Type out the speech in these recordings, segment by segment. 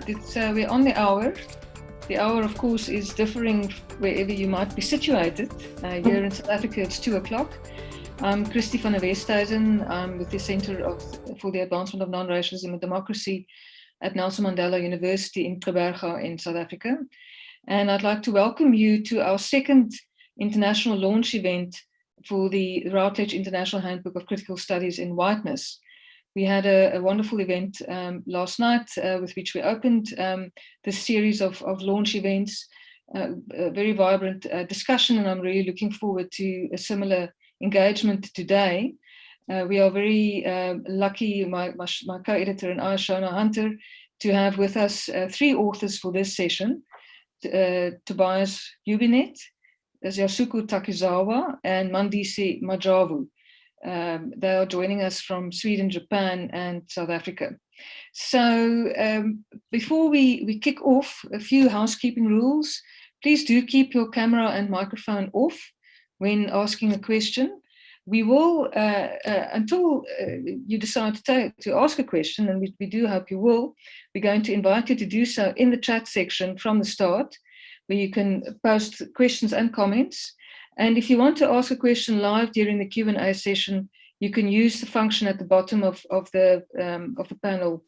we're on the hour. The hour, of course, is differing wherever you might be situated. Here in South Africa, it's 2 o'clock. I'm Christi van der Westhuizen. I'm with the Centre for the Advancement of Non-Racialism and Democracy at Nelson Mandela University in Gqeberha in South Africa. And I'd like to welcome you to our second international launch event for the Routledge International Handbook of Critical Studies in Whiteness. We had a wonderful event last night with which we opened this series of launch events, a very vibrant discussion, and I'm really looking forward to a similar engagement today. We are very lucky, my co-editor and I, Shona Hunter, to have with us three authors for this session, Tobias, Hübinette, Yasuko Takezawa, and Mandisi Majavu. They are joining us from Sweden, Japan, and South Africa. So before we kick off, a few housekeeping rules. Please do keep your camera and microphone off when asking a question. We will, until you decide to ask a question, and we do hope you will, we're going to invite you to do so in the chat section from the start, where you can post questions and comments. And if you want to ask a question live during the Q&A session, you can use the function at the bottom of the panel,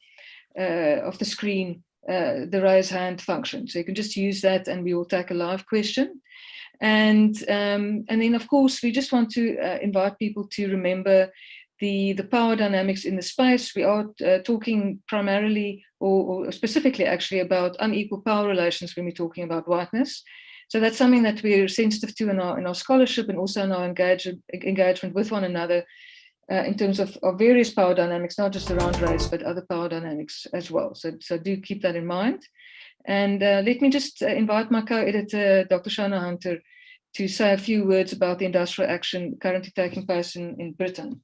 of the screen, the raise hand function. So you can just use that and we will take a live question. And then, of course, we just want to invite people to remember the power dynamics in the space. We are talking primarily or specifically actually about unequal power relations when we're talking about whiteness. So that's something that we're sensitive to in our scholarship and also in our engagement with one another in terms of various power dynamics, not just around race, but other power dynamics as well. So do keep that in mind. And let me just invite my co-editor, Dr. Shona Hunter, to say a few words about the industrial action currently taking place in Britain.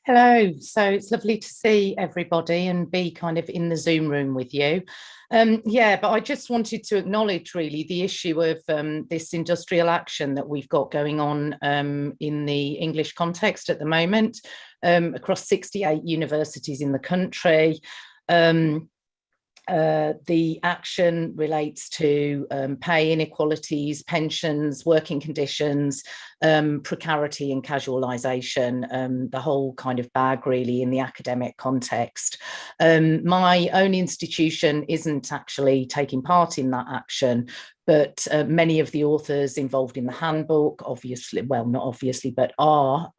Hello, so it's lovely to see everybody and be kind of in the Zoom room with you. Yeah, but I just wanted to acknowledge really the issue of this industrial action that we've got going on in the English context at the moment across 68 universities in the country. The action relates to pay inequalities, pensions, working conditions, precarity and casualisation, the whole kind of bag really in the academic context. My own institution isn't actually taking part in that action, but many of the authors involved in the handbook, obviously, well, not obviously, but are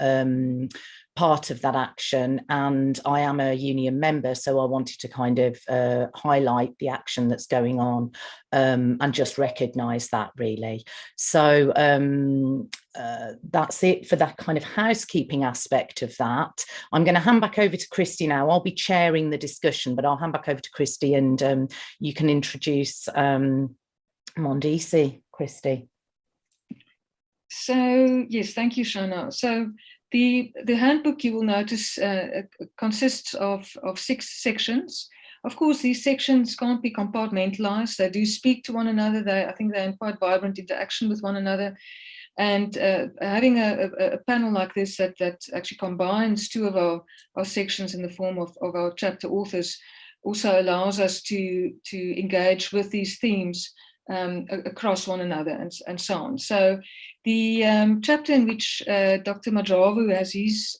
part of that action, and I am a union member, so I wanted to kind of highlight the action that's going on and just recognise that really. So that's it for that kind of housekeeping aspect of that. I'm going to hand back over to Christi now. I'll be chairing the discussion, but I'll hand back over to Christi and you can introduce Mandisi, Christi. So yes, thank you, Shona. So the handbook, you will notice, consists of 6 sections. Of course, these sections can't be compartmentalized. They do speak to one another. I think they're in quite vibrant interaction with one another. And having a panel like this that actually combines 2 of our sections in the form of our chapter authors also allows us to engage with these themes across one another and so on. So the chapter in which Dr. Majavu has his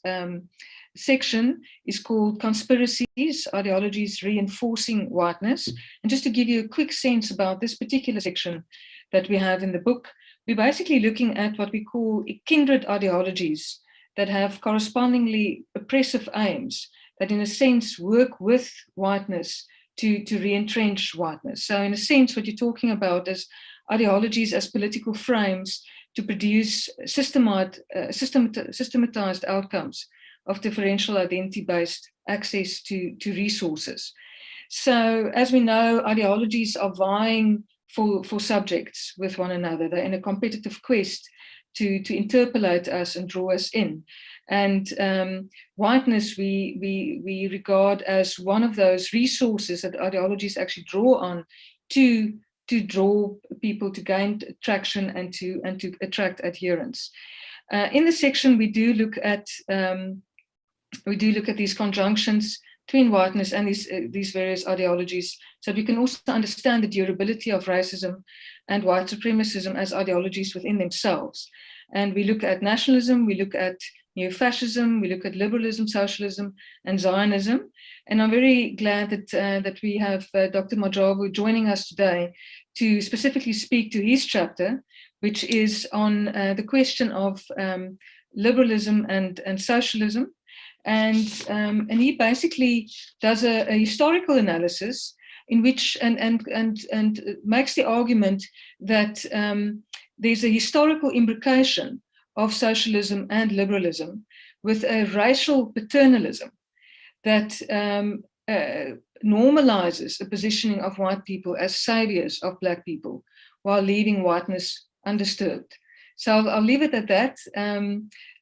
section is called Conspiracies, Ideologies Reinforcing Whiteness. And just to give you a quick sense about this particular section that we have in the book, we're basically looking at what we call kindred ideologies that have correspondingly oppressive aims that in a sense work with whiteness to re-entrench whiteness. So in a sense, what you're talking about is ideologies as political frames to produce systematized outcomes of differential identity-based access to resources. So as we know, ideologies are vying for subjects with one another. They're in a competitive quest to interpolate us and draw us in. And whiteness we regard as one of those resources that ideologies actually draw on to draw people to gain traction and to attract adherence. In the section, we do look at these conjunctions between whiteness and these various ideologies, so that we can also understand the durability of racism and white supremacism as ideologies within themselves. And we look at nationalism, we look at neo-fascism, we look at liberalism, socialism, and Zionism. And I'm very glad that we have Dr. Majavu joining us today to specifically speak to his chapter, which is on the question of liberalism and socialism. And he basically does a historical analysis in which and makes the argument that there's a historical imbrication of socialism and liberalism with a racial paternalism that normalizes the positioning of white people as saviors of Black people while leaving whiteness undisturbed. So I'll leave it at that.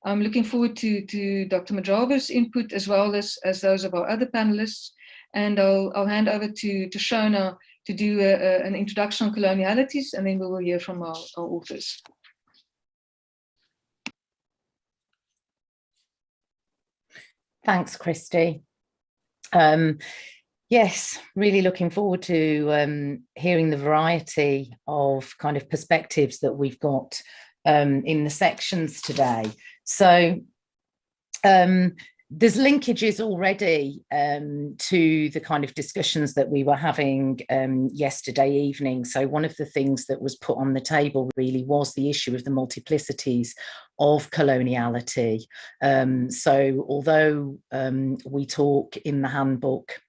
I'm looking forward to Dr. Majavu's input as well as those of our other panelists. And I'll hand over to Shona to do an introduction on colonialities, and then we will hear from our authors. Thanks, Christi. Yes, really looking forward to hearing the variety of kind of perspectives that we've got in the sections today. So there's linkages already to the kind of discussions that we were having yesterday evening. So one of the things that was put on the table really was the issue of the multiplicities of coloniality. So although we talk in the handbook,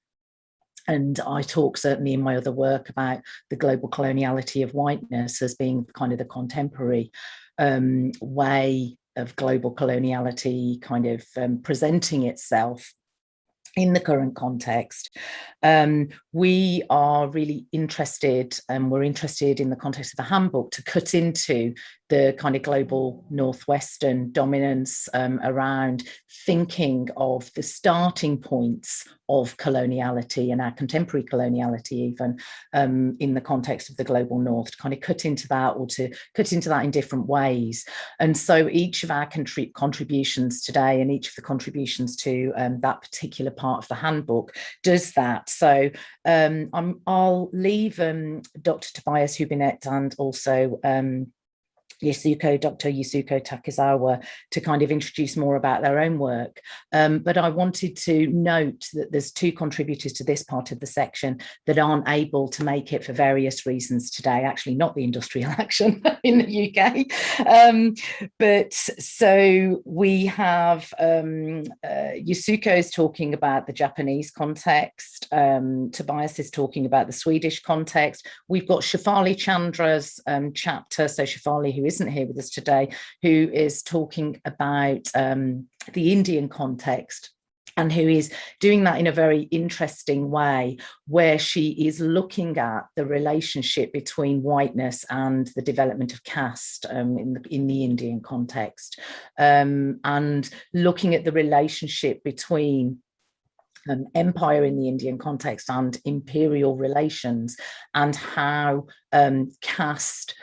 and I talk certainly in my other work about the global coloniality of whiteness as being kind of the contemporary way of global coloniality kind of presenting itself in the current context. We are really interested, and we're interested in the context of the handbook to cut into the kind of global Northwestern dominance around thinking of the starting points of coloniality and our contemporary coloniality even in the context of the global North, to kind of cut into that, or to cut into that in different ways. And so each of our contributions today, and each of the contributions to that particular part of the handbook does that. So I'll leave Dr. Tobias, Hübinette, and also Dr. Yasuko Takezawa to kind of introduce more about their own work. But I wanted to note that there's two contributors to this part of the section that aren't able to make it for various reasons today, actually not the industrial action in the UK. But so we have Yasuko is talking about the Japanese context, Tobias is talking about the Swedish context. We've got Shefali Chandra's chapter, so Shefali, who isn't here with us today, who is talking about the Indian context, and who is doing that in a very interesting way, where she is looking at the relationship between whiteness and the development of caste in the Indian context, and looking at the relationship between empire in the Indian context and imperial relations, and how caste,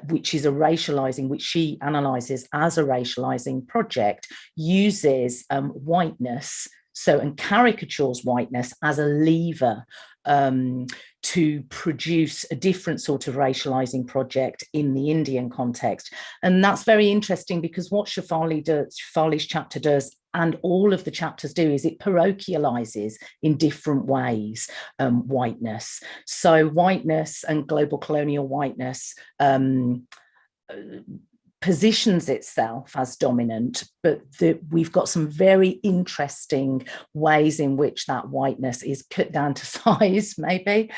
which is a racializing, which she analyzes as a racializing project, uses whiteness, and caricatures whiteness as a lever to produce a different sort of racializing project in the Indian context. And that's very interesting, because what Shefali's chapter does, and all of the chapters do, is it parochializes in different ways whiteness. So whiteness and global colonial whiteness positions itself as dominant, but we've got some very interesting ways in which that whiteness is cut down to size, maybe,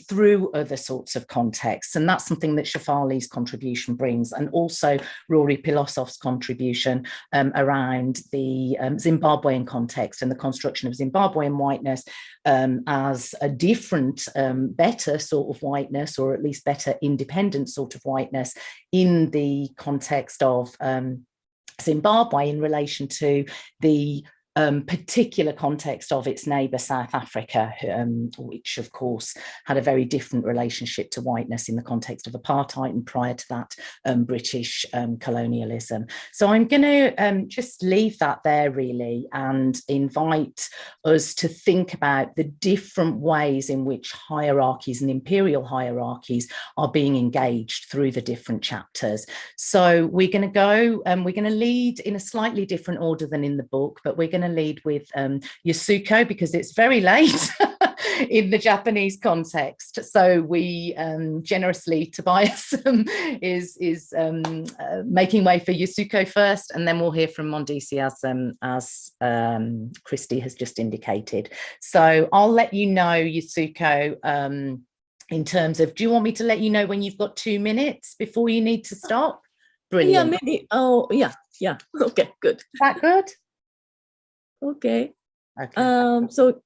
through other sorts of contexts. And that's something that Shefali's contribution brings, and also Rory Pilosov's contribution around the Zimbabwean context and the construction of Zimbabwean whiteness as a different, better sort of whiteness, or at least better independent sort of whiteness in the context of Zimbabwe, in relation to the particular context of its neighbour South Africa, which of course had a very different relationship to whiteness in the context of apartheid, and prior to that, British colonialism. So I'm going to just leave that there really, and invite us to think about the different ways in which hierarchies and imperial hierarchies are being engaged through the different chapters. So we're going to go, we're going to lead in a slightly different order than in the book, but we're going to lead with Yasuko, because it's very late in the Japanese context. So we generously, Tobias is making way for Yasuko first, and then we'll hear from Mandisi as Christi has just indicated. So I'll let you know, Yasuko, in terms of, do you want me to let you know when you've got 2 minutes before you need to stop? Brilliant. Yeah, maybe. Oh, yeah. Okay, good. Is that good? Okay. Okay. So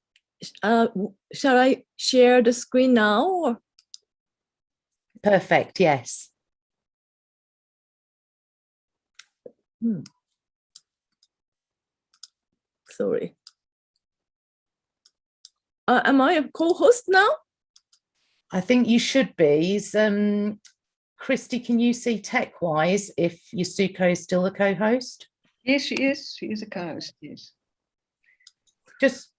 shall I share the screen now? Or? Perfect, yes. Sorry. Am I a co-host now? I think you should be. Is, Christi, can you see tech-wise if Yasuko is still a co-host? Yes, she is. She is a co-host, yes. Just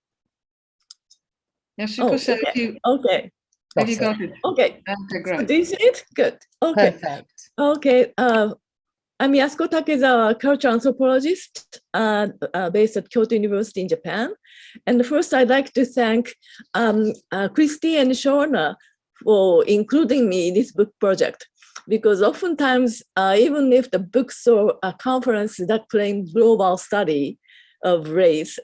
Yasuko, so okay. you, Okay. Have you got it? Okay. Okay, great. So do you see it? Good. Okay. Perfect. Okay. I'm Yasuko Takezawa, cultural anthropologist based at Kyoto University in Japan. And first, I'd like to thank Christi and Shona for including me in this book project, because oftentimes, even if the books or conferences that claim global study of race,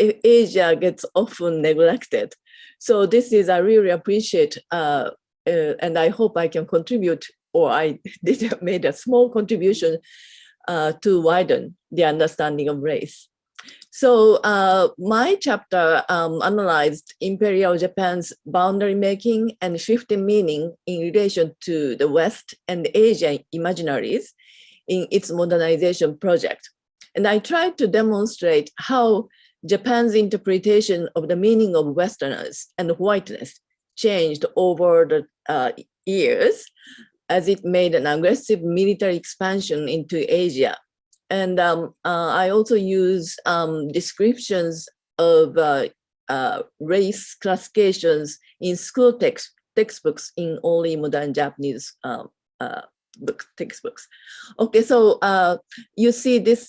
Asia gets often neglected. So this is, I really appreciate, and I hope I can contribute, or I did made a small contribution to widen the understanding of race. So my chapter analyzed Imperial Japan's boundary making and shifting meaning in relation to the West and Asian imaginaries in its modernization project. And I tried to demonstrate how Japan's interpretation of the meaning of Westerners and whiteness changed over the years as it made an aggressive military expansion into Asia. And I also use descriptions of race classifications in school textbooks in only modern Japanese textbooks. Okay, so you see this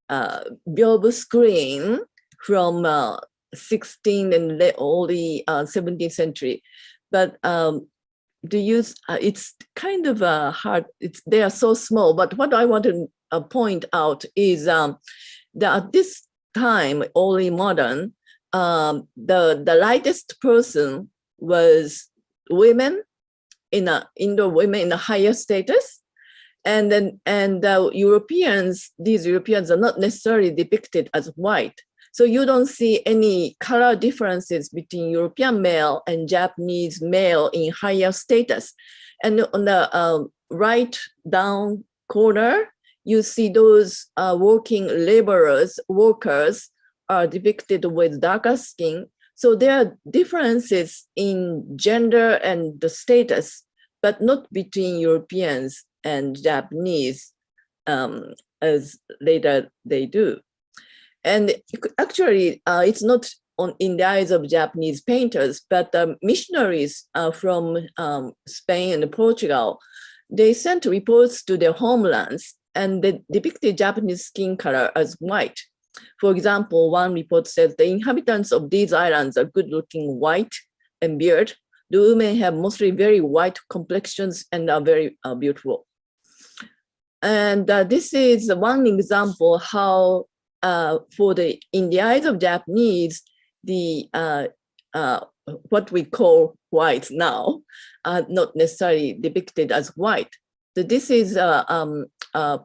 Byobu screen from 16th and early 17th century, but it's kind of hard. They are so small. But what I want to point out is that at this time, early modern, the lightest person was women women in a higher status, and then Europeans. These Europeans are not necessarily depicted as white. So you don't see any color differences between European male and Japanese male in higher status. And on the right down corner, you see those working laborers, workers are depicted with darker skin. So there are differences in gender and the status, but not between Europeans and Japanese as later they do. And actually, it's not in the eyes of Japanese painters, but missionaries from Spain and Portugal, they sent reports to their homelands and they depicted Japanese skin color as white. For example, one report says the inhabitants of these islands are good-looking, white and beard. The women have mostly very white complexions and are very beautiful. And this is one example how in the eyes of Japanese, the what we call whites now are not necessarily depicted as white. So this is a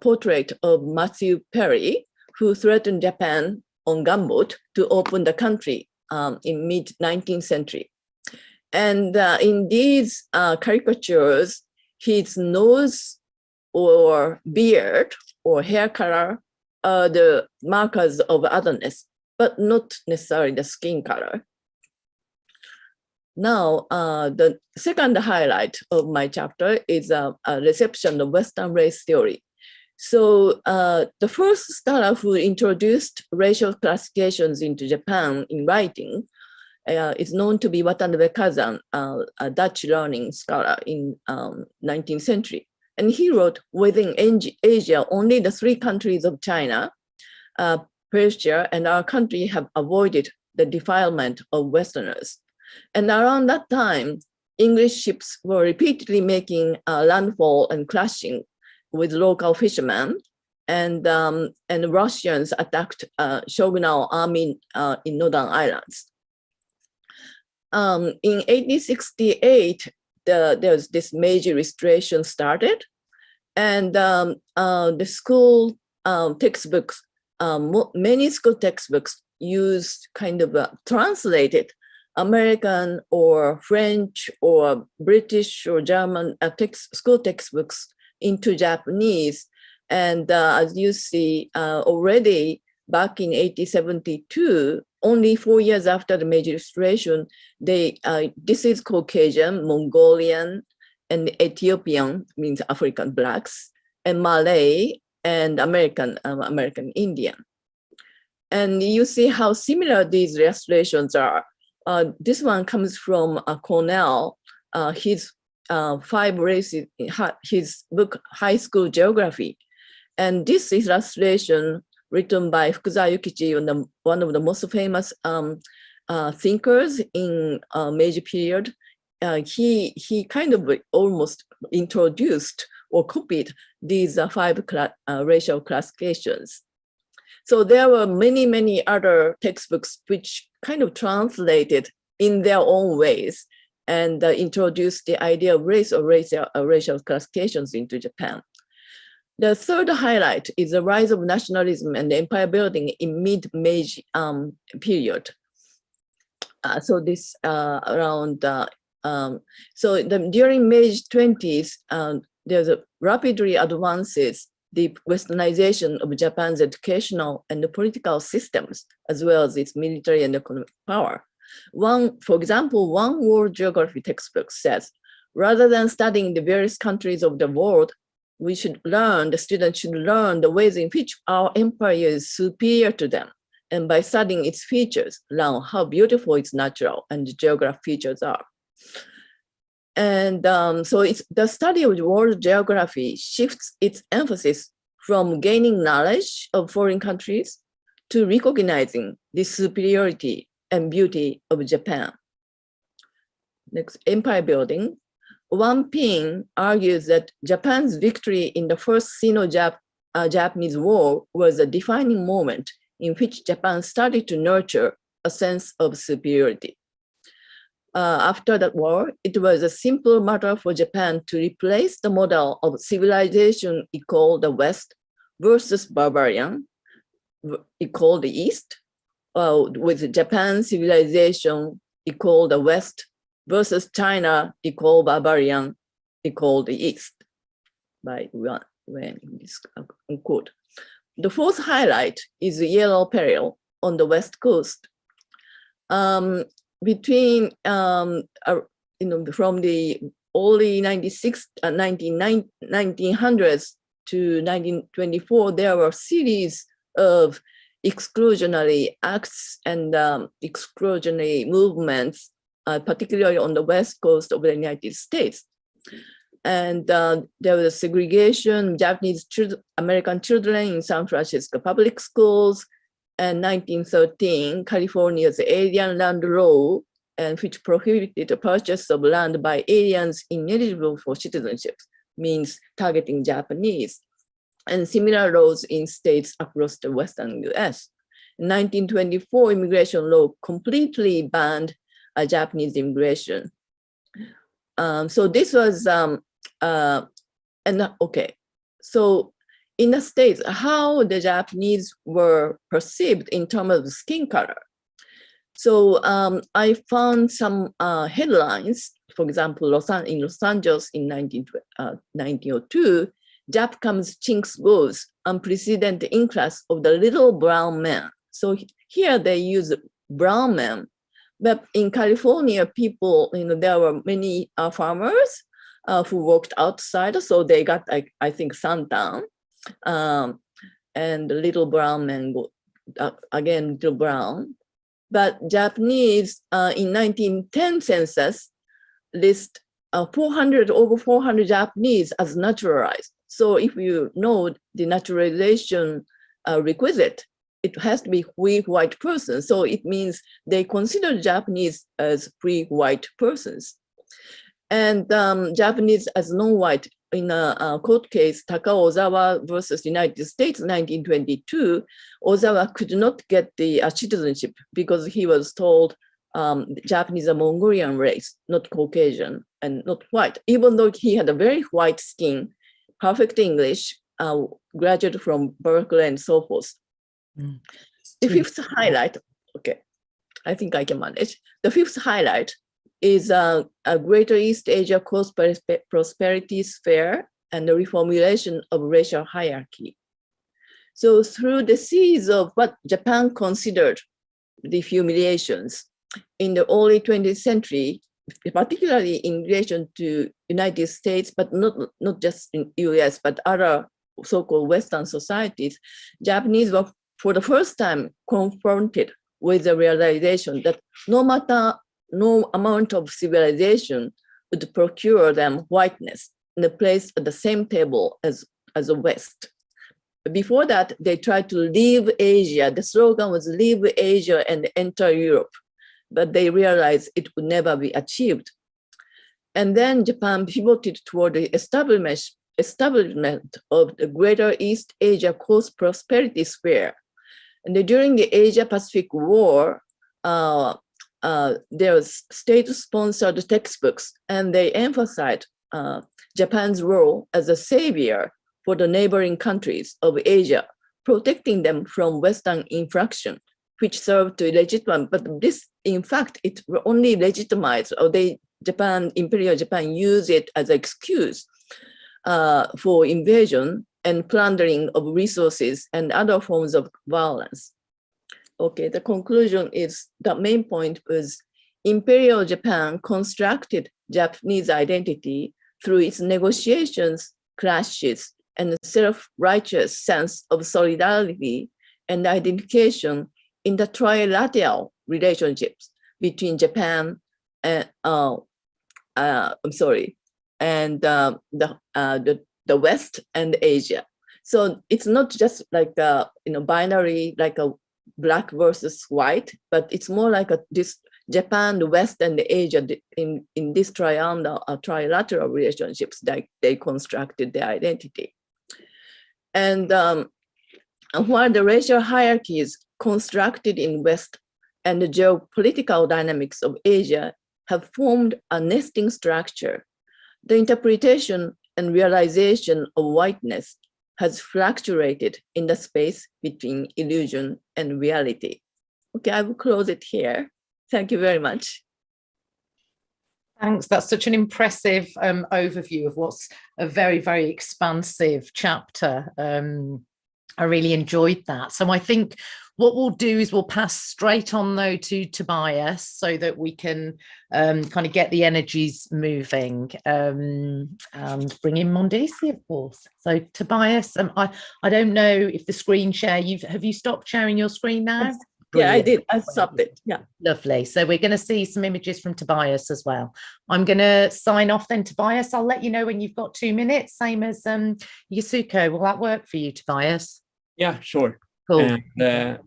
portrait of Matthew Perry, who threatened Japan on gunboat to open the country in mid-19th century. And in these caricatures, his nose or beard or hair color the markers of otherness, but not necessarily the skin color. Now, the second highlight of my chapter is a reception of Western race theory. So the first scholar who introduced racial classifications into Japan in writing is known to be Watanabe Kazan, a Dutch learning scholar in 19th century. And he wrote, within Asia, only the three countries of China, Persia, and our country have avoided the defilement of Westerners. And around that time, English ships were repeatedly making landfall and crashing with local fishermen, and Russians attacked Shogunal army in Northern Islands. In 1868, there's this Meiji Restoration started, and the school textbooks, many school textbooks used kind of translated American or French or British or German school textbooks into Japanese. And as you see, already back in 1872, only 4 years after the Meiji Restoration, this is Caucasian, Mongolian, and Ethiopian, means African blacks, and Malay, and American Indian. And you see how similar these restorations are. This one comes from Cornell, his 5 races, his book, High School Geography. And this illustration written by Fukuzawa Yukichi, one of the most famous thinkers in Meiji period, he kind of almost introduced or copied these 5 racial classifications. So there were many, many other textbooks which kind of translated in their own ways and introduced the idea of race or racial classifications into Japan. The third highlight is the rise of nationalism and empire building in mid-Meiji period. So this during Meiji 20s, there's a rapidly advances the westernization of Japan's educational and political systems, as well as its military and economic power. For example, one world geography textbook says, rather than studying the various countries of the world, the students should learn the ways in which our empire is superior to them. And by studying its features, learn how beautiful its natural and geographic features are. And so the study of world geography shifts its emphasis from gaining knowledge of foreign countries to recognizing the superiority and beauty of Japan. Next, empire building. Wang Ping argues that Japan's victory in the first Sino-Japanese War was a defining moment in which Japan started to nurture a sense of superiority. After that war, it was a simple matter for Japan to replace the model of civilization equal the West versus barbarian equal the East, with Japan's civilization equal the West versus China equal barbarian equal the East, by when this quote. The fourth highlight is the Yellow Peril on the West Coast. Between, from the early 1900s to 1924, there were a series of exclusionary acts and exclusionary movements, particularly on the West Coast of the United States. And there was a segregation, Japanese American children in San Francisco public schools, and 1913, California's Alien Land Law, and which prohibited the purchase of land by aliens ineligible for citizenship, means targeting Japanese, and similar laws in states across the Western US. In 1924, immigration law completely banned Japanese immigration. So this was, so in the States, how the Japanese were perceived in terms of skin color. So I found some headlines, for example, in Los Angeles in 1902, Jap comes, chinks goes, unprecedented increase of the little brown man. So here they use brown man. But in California, people, there were many farmers who worked outside, so they got, I think, sundown. And the little brown man, again, little brown. But Japanese in 1910 census list over 400 Japanese as naturalized. So if you know the naturalization requisite, it has to be free white person. So it means they consider Japanese as free white persons. And Japanese as non-white, in a court case, Takao Ozawa versus United States, 1922, Ozawa could not get the citizenship because he was told Japanese are Mongolian race, not Caucasian and not white, even though he had a very white skin, perfect English, graduate from Berkeley and so forth. The fifth highlight, okay, I think I can manage. The fifth highlight is a Greater East Asia Prosperity Sphere and the reformulation of racial hierarchy. So through the series of what Japan considered the humiliations in the early 20th century, particularly in relation to United States, but not just in US, but other so-called Western societies, Japanese were for the first time confronted with the realization that no amount of civilization would procure them whiteness and a place at the same table as the West. Before that, they tried to leave Asia. The slogan was leave Asia and enter Europe, but they realized it would never be achieved. And then Japan pivoted toward the establishment of the Greater East Asia Coast Prosperity Sphere. And during the Asia-Pacific War, there was state-sponsored textbooks, and they emphasized Japan's role as a savior for the neighboring countries of Asia, protecting them from Western infraction, which served to legitimate. But this, in fact, it only legitimized, or Imperial Japan used it as an excuse for invasion and plundering of resources and other forms of violence. Okay, the conclusion is the main point was Imperial Japan constructed Japanese identity through its negotiations, clashes, and self-righteous sense of solidarity and identification in the trilateral relationships between Japan and the West and Asia. So it's not just like a binary, like a black versus white, but it's more like this Japan, the West, and the Asia in this trilateral relationships that they constructed their identity. And while the racial hierarchies constructed in West and the geopolitical dynamics of Asia have formed a nesting structure, the interpretation and realization of whiteness has fluctuated in the space between illusion and reality. Okay, I will close it here. Thank you very much. Thanks. That's such an impressive overview of what's a very, very expansive chapter. I really enjoyed that. So I think what we'll do is we'll pass straight on though to Tobias so that we can kind of get the energies moving and bring in Mandisi, of course. So Tobias, I don't know if the screen share, have you stopped sharing your screen now? Yes. Yeah, I did. I stopped it. Yeah. Lovely. So we're going to see some images from Tobias as well. I'm going to sign off then, Tobias. I'll let you know when you've got 2 minutes, same as Yasuko. Will that work for you, Tobias? Yeah, sure. Cool. And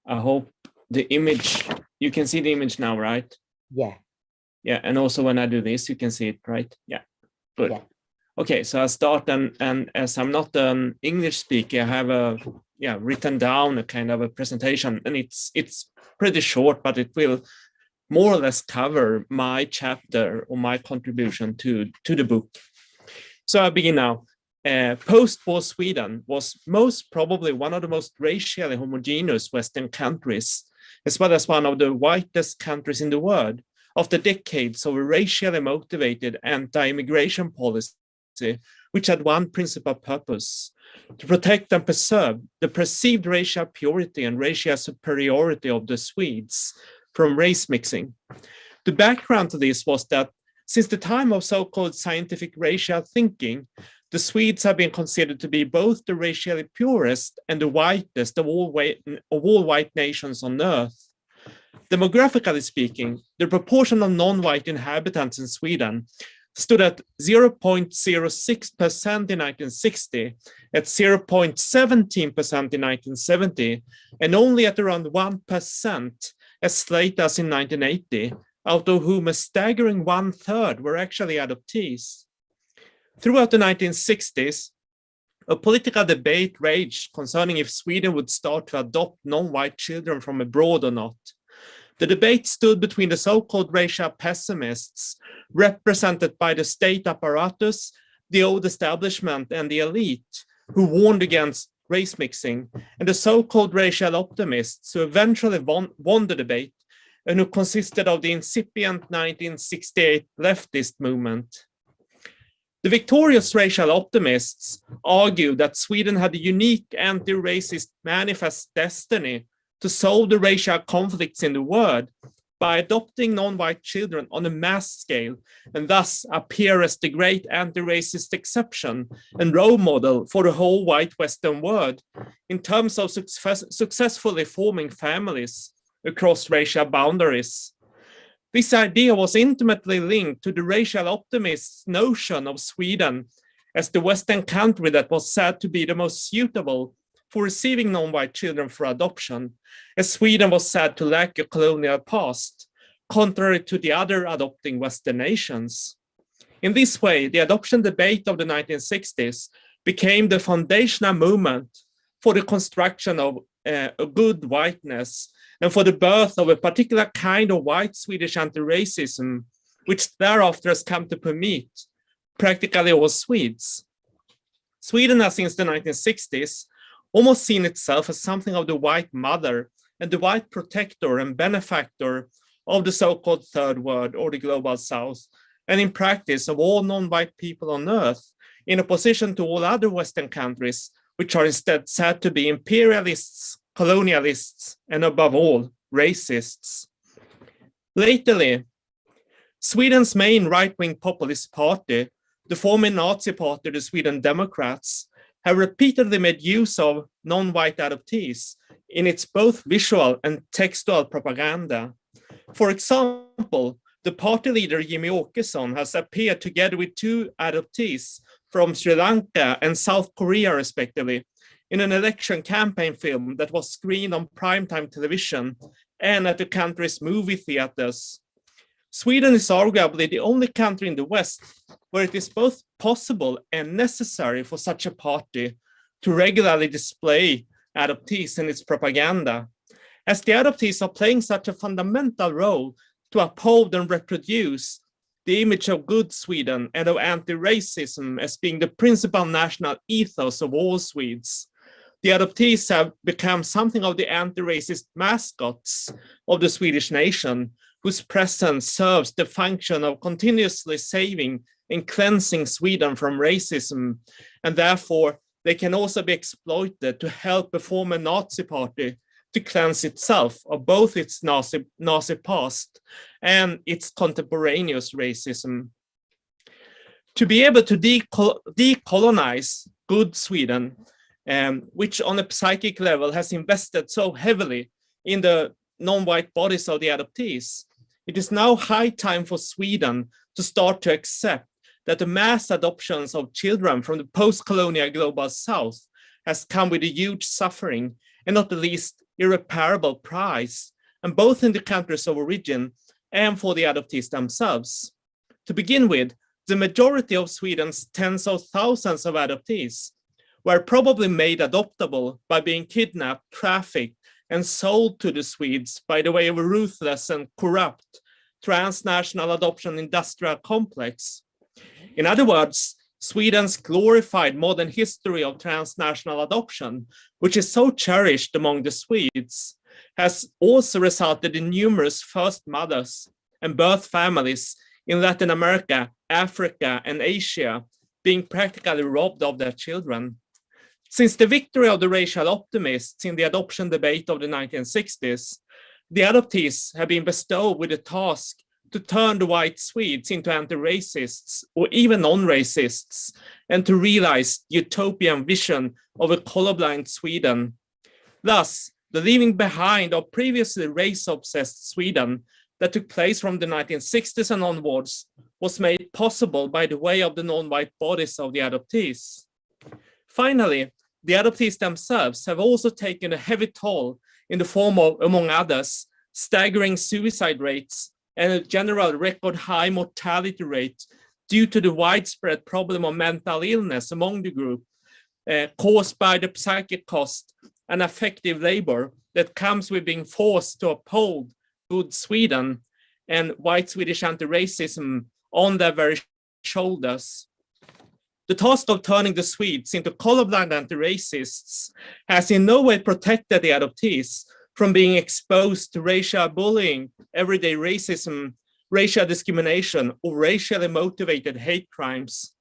I hope the image, you can see the image now, right? Yeah. Yeah, and also when I do this, you can see it, right? Yeah, good. Yeah. Okay, so I'll start, and as I'm not an English speaker, I have written down a kind of a presentation, and it's pretty short, but it will more or less cover my chapter or my contribution to the book. So I begin now. Post-war Sweden was most probably one of the most racially homogeneous Western countries, as well as one of the whitest countries in the world. After decades of a racially motivated anti-immigration policy, which had one principal purpose: to protect and preserve the perceived racial purity and racial superiority of the Swedes from race mixing. The background to this was that since the time of so-called scientific racial thinking, the Swedes have been considered to be both the racially purest and the whitest of all white nations on earth. Demographically speaking, the proportion of non-white inhabitants in Sweden stood at 0.06% in 1960, at 0.17% in 1970, and only at around 1% as late as in 1980, out of whom a staggering 1/3 were actually adoptees. Throughout the 1960s, a political debate raged concerning if Sweden would start to adopt non-white children from abroad or not. The debate stood between the so-called racial pessimists, represented by the state apparatus, the old establishment, and the elite, who warned against race mixing, and the so-called racial optimists, who eventually won the debate, and who consisted of the incipient 1968 leftist movement. The victorious racial optimists argued that Sweden had a unique anti-racist manifest destiny to solve the racial conflicts in the world by adopting non-white children on a mass scale, and thus appear as the great anti-racist exception and role model for the whole white Western world in terms of successfully forming families across racial boundaries. This idea was intimately linked to the racial optimists' notion of Sweden as the Western country that was said to be the most suitable for receiving non-white children for adoption, as Sweden was said to lack a colonial past, contrary to the other adopting Western nations. In this way, the adoption debate of the 1960s became the foundational movement for the construction of a good whiteness and for the birth of a particular kind of white Swedish anti-racism, which thereafter has come to permeate practically all Swedes. Sweden has since the 1960s almost seen itself as something of the white mother and the white protector and benefactor of the so-called third world or the global south, and in practice of all non-white people on earth, in opposition to all other Western countries, which are instead said to be imperialists, colonialists, and above all, racists. Lately, Sweden's main right-wing populist party, the former Nazi party, the Sweden Democrats, have repeatedly made use of non-white adoptees in its both visual and textual propaganda. For example, the party leader Jimmy Åkesson has appeared together with 2 adoptees from Sri Lanka and South Korea, respectively, in an election campaign film that was screened on primetime television and at the country's movie theaters. Sweden is arguably the only country in the West where it is both possible and necessary for such a party to regularly display adoptees in its propaganda, as the adoptees are playing such a fundamental role to uphold and reproduce the image of good Sweden and of anti-racism as being the principal national ethos of all Swedes. The adoptees have become something of the anti-racist mascots of the Swedish nation, whose presence serves the function of continuously saving and cleansing Sweden from racism, and therefore they can also be exploited to help the former Nazi party to cleanse itself of both its Nazi past and its contemporaneous racism. To be able to decolonize good Sweden, which on a psychic level has invested so heavily in the non-white bodies of the adoptees, it is now high time for Sweden to start to accept that the mass adoptions of children from the post-colonial global south has come with a huge suffering and not the least irreparable price, and both in the countries of origin and for the adoptees themselves. To begin with, the majority of Sweden's tens of thousands of adoptees were probably made adoptable by being kidnapped, trafficked, and sold to the Swedes by the way of a ruthless and corrupt transnational adoption industrial complex. In other words, Sweden's glorified modern history of transnational adoption, which is so cherished among the Swedes, has also resulted in numerous first mothers and birth families in Latin America, Africa, and Asia being practically robbed of their children. Since the victory of the racial optimists in the adoption debate of the 1960s, the adoptees have been bestowed with the task to turn the white Swedes into anti-racists or even non-racists, and to realize the utopian vision of a colorblind Sweden. Thus, the leaving behind of previously race-obsessed Sweden that took place from the 1960s and onwards was made possible by the way of the non-white bodies of the adoptees. Finally, the adoptees themselves have also taken a heavy toll in the form of, among others, staggering suicide rates and a general record high mortality rate due to the widespread problem of mental illness among the group, caused by the psychic cost and affective labor that comes with being forced to uphold good Sweden and white Swedish anti-racism on their very shoulders. The task of turning the Swedes into colorblind anti-racists has in no way protected the adoptees from being exposed to racial bullying, everyday racism, racial discrimination, or racially motivated hate crimes.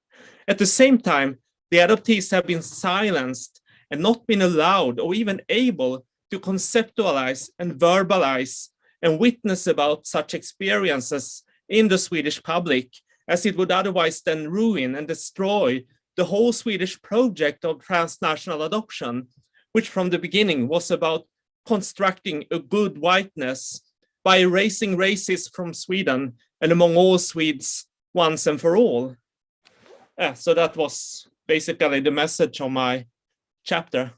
At the same time, the adoptees have been silenced and not been allowed or even able to conceptualize and verbalize and witness about such experiences in the Swedish public, as it would otherwise then ruin and destroy the whole Swedish project of transnational adoption, which from the beginning was about constructing a good whiteness by erasing racism from Sweden and among all Swedes once and for all. So that was basically the message of my chapter.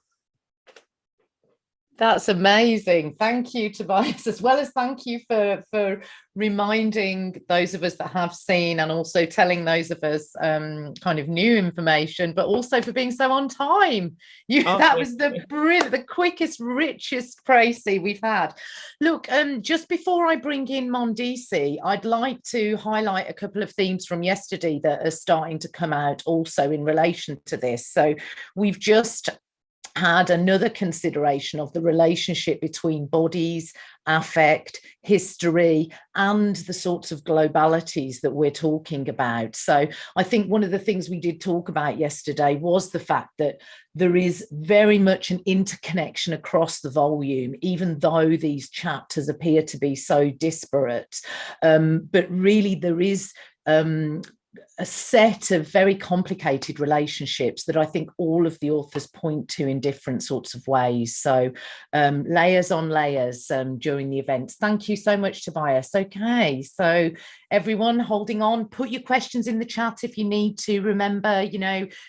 That's amazing. Thank you, Tobias, as well as thank you for reminding those of us that have seen and also telling those of us kind of new information, but also for being so on time. That was the quickest, richest précis we've had. Look, just before I bring in Mandisi, I'd like to highlight a couple of themes from yesterday that are starting to come out also in relation to this. So we've just had another consideration of the relationship between bodies, affect, history, and the sorts of globalities that we're talking about. So I think one of the things we did talk about yesterday was the fact that there is very much an interconnection across the volume, even though these chapters appear to be so disparate. But really there is a set of very complicated relationships that I think all of the authors point to in different sorts of ways. So layers on layers during the events. Thank you so much, Tobias. Okay, so everyone holding on, put your questions in the chat if you need to. Remember,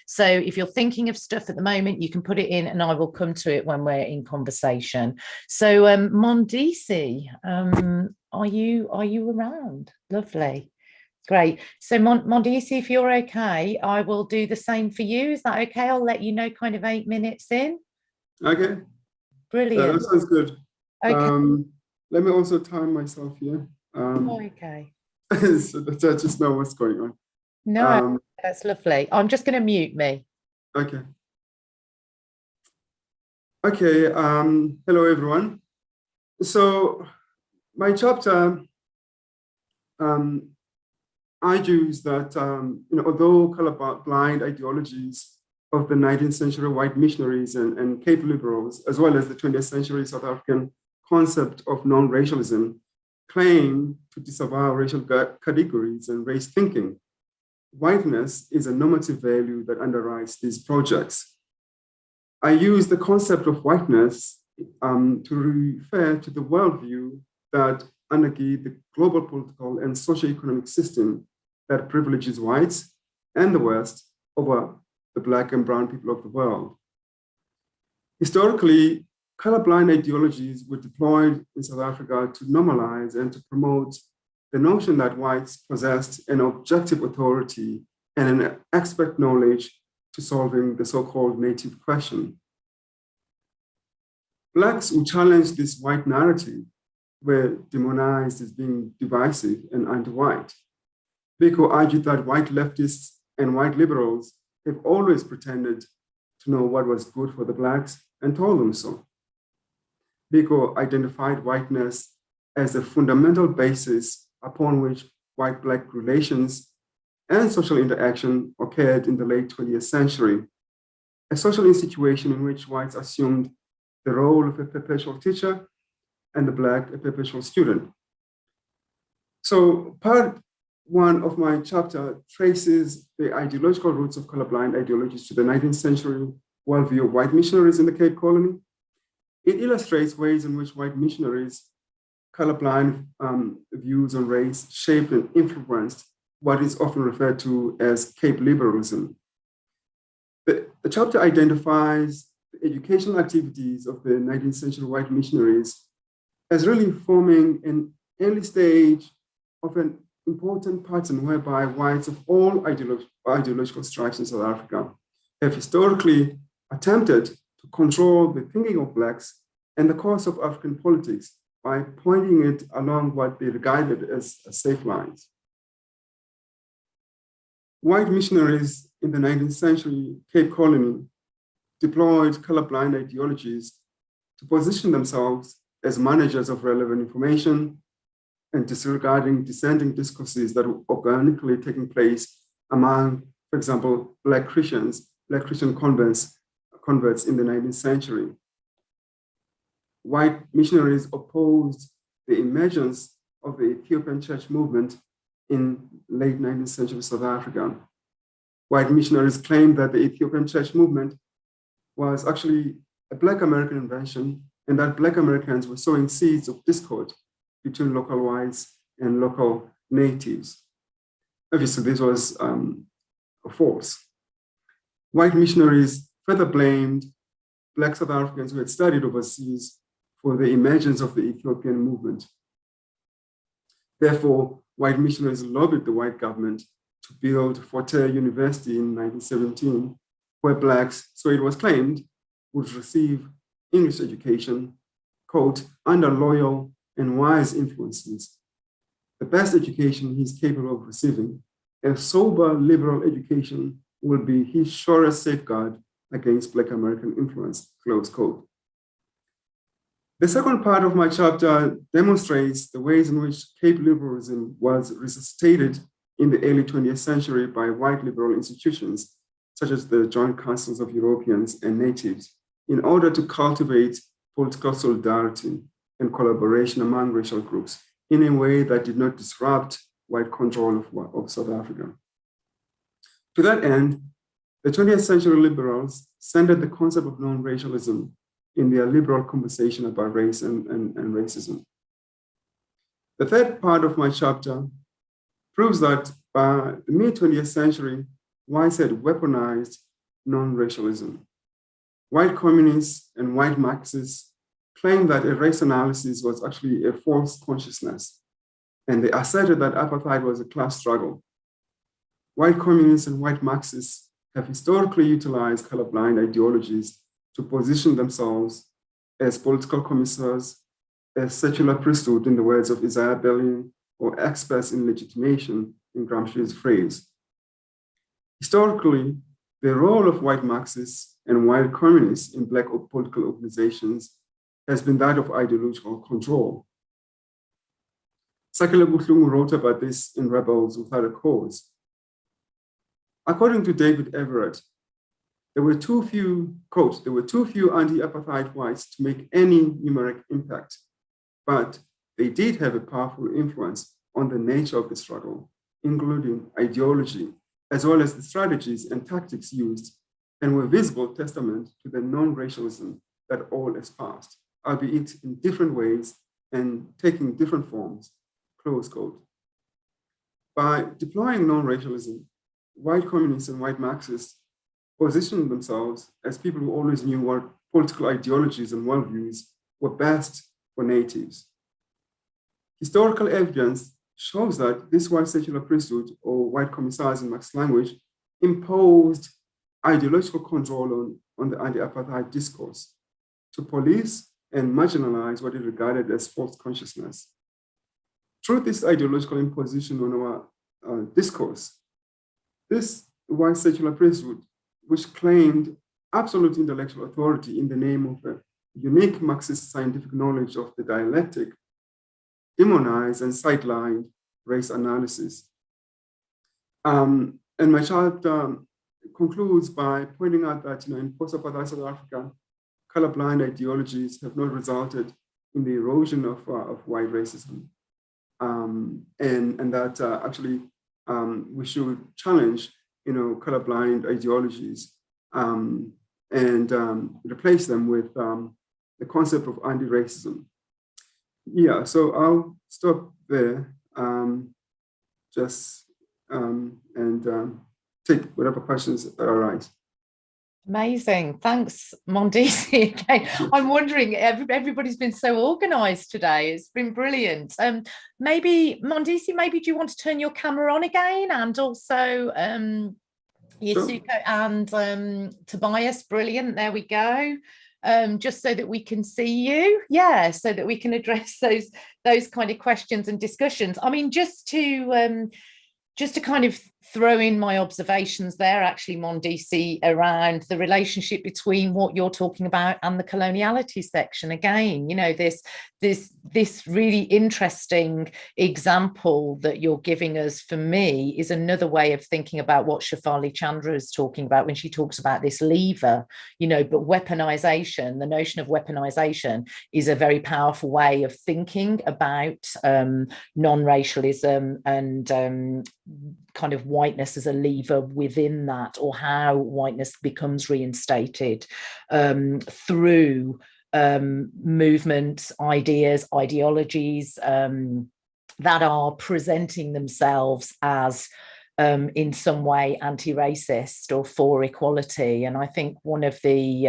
so if you're thinking of stuff at the moment, you can put it in and I will come to it when we're in conversation. So Mandisi, are you around? Lovely. Great. So Mandisi, if you're okay, I will do the same for you. Is that okay? I'll let you know kind of 8 minutes in. Okay. Brilliant. That sounds good. Okay. Let me also time myself here. Okay. So that I just know what's going on. No, that's lovely. I'm just going to mute me. Okay. Okay. Hello, everyone. So my chapter argues that, although colorblind ideologies of the 19th century white missionaries and Cape liberals, as well as the 20th century South African concept of non-racialism, claim to disavow racial categories and race thinking, whiteness is a normative value that underwrites these projects. I use the concept of whiteness to refer to the worldview that undergird the global political and socio-economic system that privileges whites and the West over the Black and brown people of the world. Historically, colorblind ideologies were deployed in South Africa to normalize and to promote the notion that whites possessed an objective authority and an expert knowledge to solving the so-called native question. Blacks who challenged this white narrative were demonized as being divisive and anti-white. Biko argued that white leftists and white liberals have always pretended to know what was good for the Blacks and told them so. Biko identified whiteness as a fundamental basis upon which white-Black relations and social interaction occurred in the late 20th century, a social situation in which whites assumed the role of a perpetual teacher and the Black a perpetual student. So part one of my chapter traces the ideological roots of colorblind ideologies to the 19th century worldview of white missionaries in the Cape Colony. It illustrates ways in which white missionaries' colorblind views on race shaped and influenced what is often referred to as Cape liberalism. The chapter identifies the educational activities of the 19th century white missionaries as really forming an early stage of an important pattern whereby whites of all ideological stripes in South Africa have historically attempted to control the thinking of Blacks and the course of African politics by pointing it along what they regarded as safe lines. White missionaries in the 19th century Cape Colony deployed colorblind ideologies to position themselves as managers of relevant information and disregarding dissenting discourses that were organically taking place among, for example, Black Christian converts in the 19th century. White missionaries opposed the emergence of the Ethiopian church movement in late 19th century South Africa. White missionaries claimed that the Ethiopian church movement was actually a Black American invention and that Black Americans were sowing seeds of discord between local whites and local natives. Obviously, this was false. White missionaries further blamed Black South Africans who had studied overseas for the emergence of the Ethiopian movement. Therefore, white missionaries lobbied the white government to build Fort Hare University in 1917, where Blacks, so it was claimed, would receive English education, quote, under loyal and wise influences. The best education he's capable of receiving, a sober liberal education, will be his surest safeguard against Black American influence, close quote. The second part of my chapter demonstrates the ways in which Cape liberalism was resuscitated in the early 20th century by white liberal institutions, such as the Joint Councils of Europeans and Natives, in order to cultivate political solidarity and collaboration among racial groups in a way that did not disrupt white control of South Africa. To that end, the 20th century liberals centered the concept of non-racialism in their liberal conversation about race and racism. The third part of my chapter proves that by the mid-20th century, whites had weaponized non-racialism. White communists and white Marxists claimed that a race analysis was actually a false consciousness, and they asserted that apartheid was a class struggle. White communists and white Marxists have historically utilized colorblind ideologies to position themselves as political commissars, as secular priesthood, in the words of Isaiah Berlin, or experts in legitimation, in Gramsci's phrase. Historically, the role of white Marxists and white communists in Black political organizations has been that of ideological control. Sakele Buhlungu wrote about this in Rebels Without a Cause. According to David Everett, there were too few, quote, there were too few anti-apartheid whites to make any numeric impact, but they did have a powerful influence on the nature of the struggle, including ideology, as well as the strategies and tactics used, and were visible testament to the non-racialism that all espoused, albeit in different ways and taking different forms, close quote. By deploying non-racialism, white communists and white Marxists positioned themselves as people who always knew what political ideologies and worldviews were best for natives. Historical evidence shows that this white secular priesthood, or white commissars in Marx's language, imposed ideological control on the anti-apartheid discourse to police and marginalize what is regarded as false consciousness. Through this ideological imposition on our discourse, this white secular priesthood, which claimed absolute intellectual authority in the name of a unique Marxist scientific knowledge of the dialectic, demonized and sidelined race analysis. And my chart concludes by pointing out that, in post-apartheid South Africa, colorblind ideologies have not resulted in the erosion of white racism, and that actually we should challenge, colorblind ideologies and replace them with the concept of anti-racism. Yeah, so I'll stop there, and take whatever questions that arise. Amazing. Thanks, Mandisi. Again, I'm wondering, everybody's been so organized today. It's been brilliant. Maybe, Mandisi, maybe do you want to turn your camera on again? And also Yasuko and Tobias, brilliant. There we go. Just so that we can see you. Yeah, so that we can address those kind of questions and discussions. I mean, just to kind of throw in my observations there, actually, Mandisi, around the relationship between what you're talking about and the coloniality section. Again, this really interesting example that you're giving us, for me, is another way of thinking about what Shefali Chandra is talking about when she talks about this lever, but weaponization, the notion of weaponization is a very powerful way of thinking about non-racialism and kind of whiteness as a lever within that, or how whiteness becomes reinstated through movements, ideas, ideologies that are presenting themselves as in some way anti-racist or for equality. And I think one of the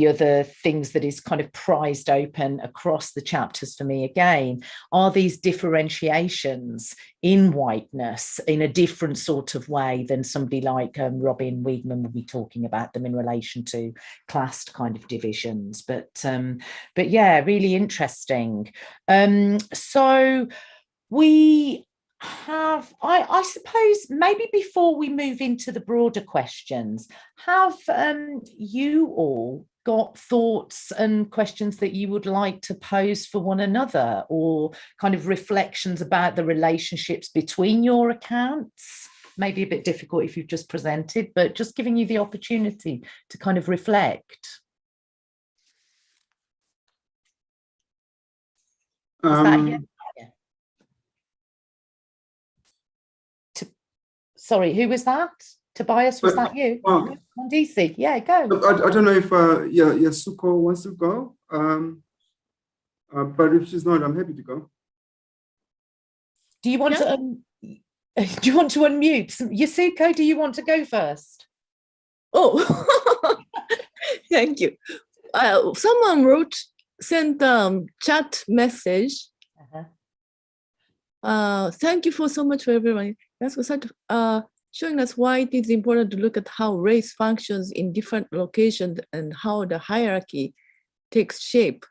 other things that is kind of prized open across the chapters for me, again, are these differentiations in whiteness in a different sort of way than somebody like Robin Wiegman will be talking about them in relation to class kind of divisions. But yeah, really interesting. So we have, I suppose, maybe before we move into the broader questions, have you all got thoughts and questions that you would like to pose for one another, or kind of reflections about the relationships between your accounts? Maybe a bit difficult if you've just presented, but just giving you the opportunity to kind of reflect. Is that you? Sorry, who was that? Tobias, was that you? Mandisi, yeah, go. I don't know if Yasuko wants to go, but if she's not, I'm happy to go. Do you want to? Do you want to unmute? Yasuko, do you want to go first? Oh, thank you. Someone sent chat message. Thank you so much for everyone. That's showing us why it is important to look at how race functions in different locations and how the hierarchy takes shape.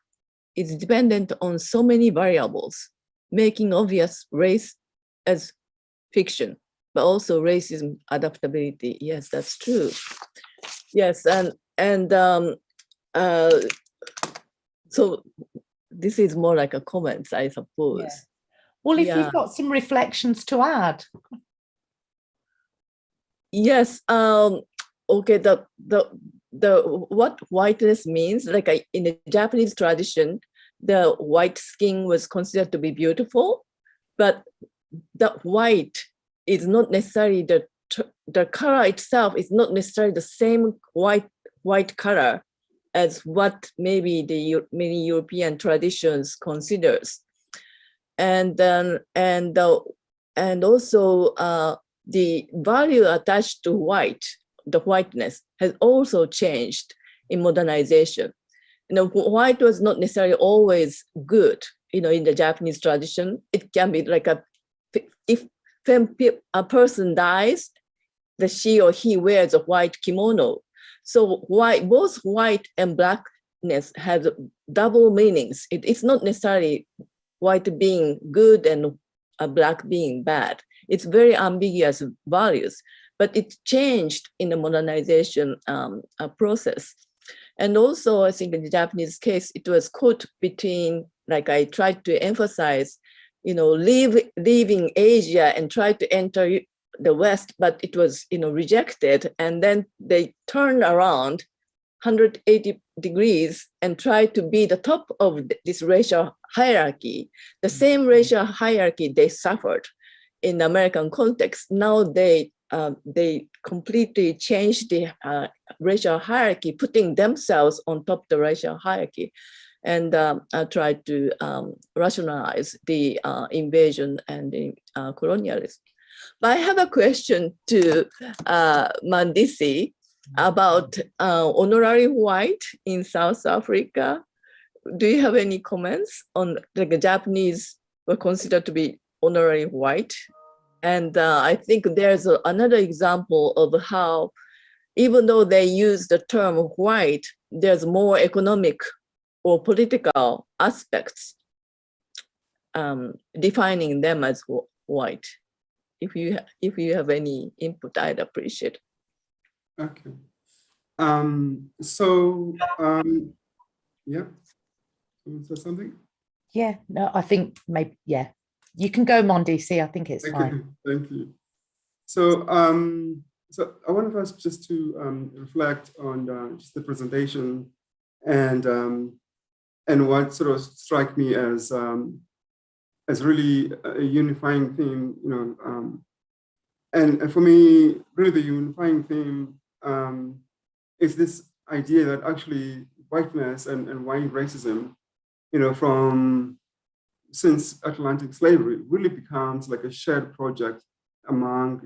It's dependent on so many variables, making obvious race as fiction, but also racism adaptability. Yes, that's true. Yes, and so this is more like a comment, I suppose. Yeah. Well, if you've got some reflections to add. Yes. Okay. The what whiteness means, like in the Japanese tradition, the white skin was considered to be beautiful, but the white is not necessarily the color itself is not necessarily the same white color as what maybe the many European traditions considers. And also the value attached to the whiteness has also changed in modernization. White was not necessarily always good. In the Japanese tradition, it can be like if a person dies, she or he wears a white kimono. So both white and blackness have double meanings. It's not necessarily white being good and black being bad. It's very ambiguous values, but it changed in the modernization process. And also, I think in the Japanese case, it was caught between, like I tried to emphasize, leaving Asia and try to enter the West, but it was, rejected. And then they turned around 180 degrees and tried to be the top of this racial hierarchy. The same racial hierarchy they suffered in the American context. Now they completely changed the racial hierarchy, putting themselves on top of the racial hierarchy, and tried to rationalize the invasion and the colonialism. But I have a question to Mandisi about honorary white in South Africa. Do you have any comments on the Japanese were considered to be honorary white? And I think there's another example of how, even though they use the term white, there's more economic or political aspects defining them as white. If you have any input, I'd appreciate it. Okay. Yeah. Someone say something? Yeah, no, I think maybe, yeah. You can go, Mandisi. I think it's fine. Thank you. So, so I wanted us just to reflect on just the presentation and what sort of struck me as really a unifying theme, and for me, really the unifying theme is this idea that actually whiteness and white racism, since Atlantic slavery really becomes like a shared project among,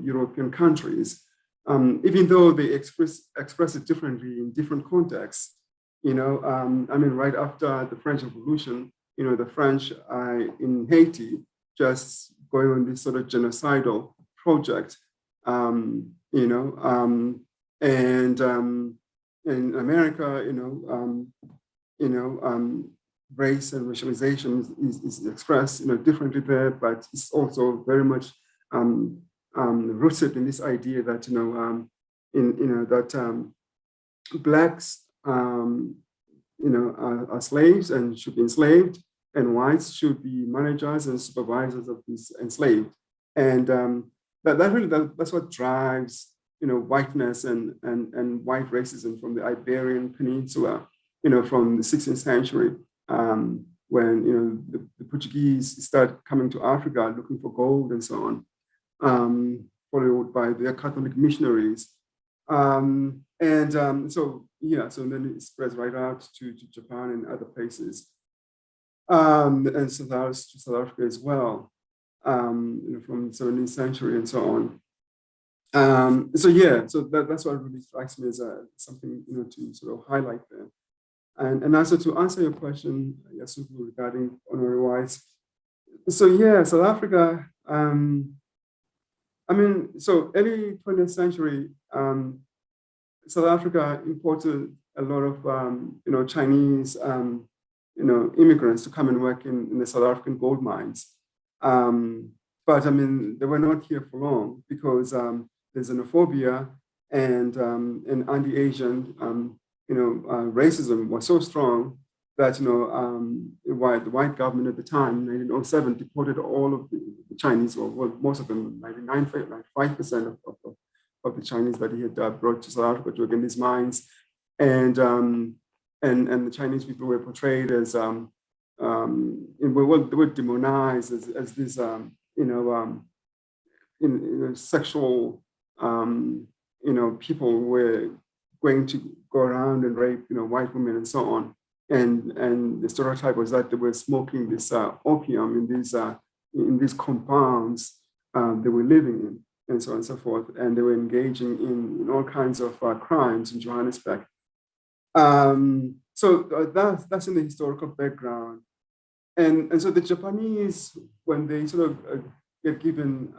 European countries, even though they express it differently in different contexts. Right after the French Revolution, the French in Haiti just going on this sort of genocidal project, and in America, race and racialization is expressed, differently there, but it's also very much rooted in this idea that, that Blacks, are slaves and should be enslaved, and whites should be managers and supervisors of these enslaved. And that's what drives, whiteness and white racism from the Iberian Peninsula, from the 16th century, when, the Portuguese start coming to Africa looking for gold and so on, followed by their Catholic missionaries. So then it spreads right out to Japan and other places, and South Africa as well, from the 17th century and so on. So that's what really strikes me as something to sort of highlight there. And also to answer your question, Yasuko, regarding honorary whites. So yeah, South Africa. So early 20th century, South Africa imported a lot of Chinese immigrants to come and work in the South African gold mines. But they were not here for long because the xenophobia and anti-Asian racism was so strong that the white government at the time, in 1907, deported all of the Chinese, or most of them, 95% of the Chinese that he had brought to South Africa to work in these mines, and the Chinese people were portrayed as they were demonized as this sexual people who were going to go around and rape white women and so on, and the stereotype was that they were smoking this opium in these compounds they were living in, and so on and so forth, and they were engaging in all kinds of crimes in Johannesburg. So that's in the historical background, and so the Japanese, when they sort of get given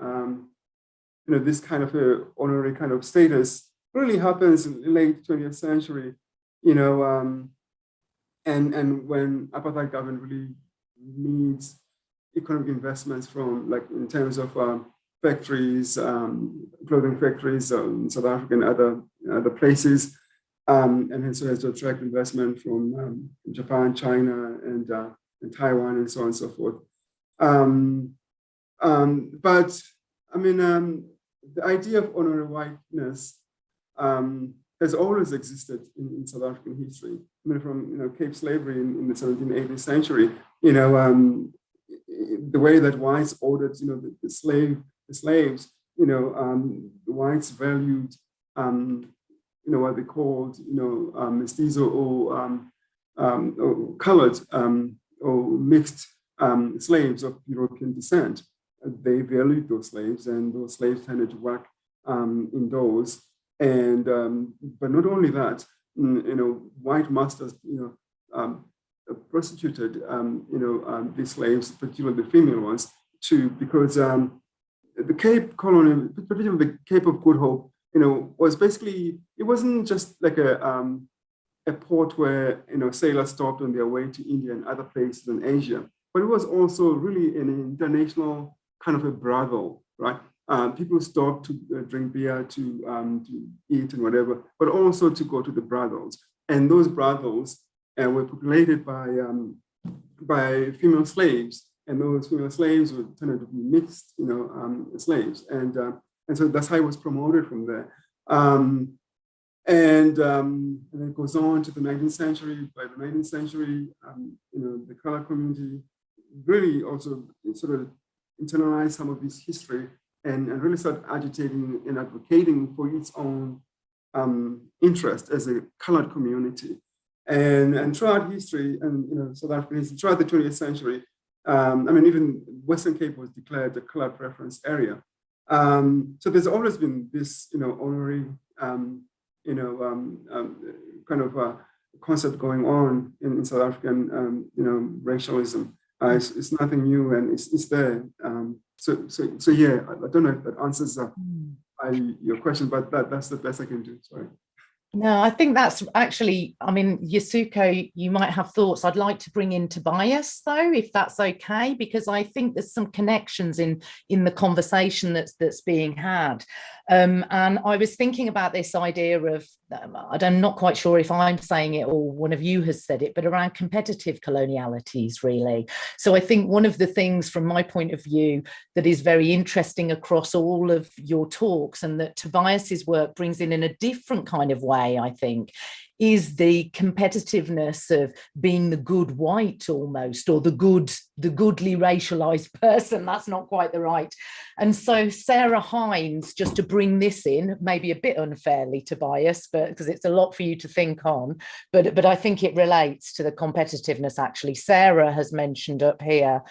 this kind of a honorary kind of status, really happens in the late 20th century, and when apartheid government really needs economic investments from, like, in terms of factories, clothing factories in South Africa and other places, and so has to attract investment from Japan, China, and Taiwan, and so on and so forth. But I mean, the idea of honorary whiteness has always existed in South African history. I mean, from Cape slavery in the 17th, 18th century, the way that whites ordered, the slaves, the whites valued, what they called, mestizo or colored or mixed slaves of European descent. They valued those slaves, and those slaves tended to work indoors. And but not only that, white masters, prostituted, these slaves, particularly the female ones, too, because the Cape colony, particularly the Cape of Good Hope, was basically, it wasn't just like a port where sailors stopped on their way to India and other places in Asia, but it was also really an international kind of a brothel, right? People stopped to drink beer, to eat and whatever, but also to go to the brothels. And those brothels were populated by female slaves, and those female slaves were tended to be mixed, slaves, and so that's how it was promoted from there. And then it goes on to the 19th century. By the 19th century, the color community really also sort of internalized some of this history and really started agitating and advocating for its own interest as a colored community. And throughout history, and South African history, throughout the 20th century, even Western Cape was declared a colored preference area. So there's always been this, honorary, kind of concept going on in South African, racialism. It's nothing new, and it's there. So yeah, I don't know if that answers your question, but that's the best I can do. Sorry. No, I think that's actually, Yasuko, you might have thoughts. I'd like to bring in Tobias, though, if that's okay, because I think there's some connections in the conversation that's being had. And I was thinking about this idea of, I'm not quite sure if I'm saying it or one of you has said it, but around competitive colonialities, really. So I think one of the things from my point of view that is very interesting across all of your talks, and that Tobias's work brings in a different kind of way, I think, is the competitiveness of being the good white almost, or the goodly racialized person. That's not quite the right. And so Sarah Hines, just to bring this in, maybe a bit unfairly, Tobias, but because it's a lot for you to think on, but I think it relates to the competitiveness, actually. Sarah has mentioned up here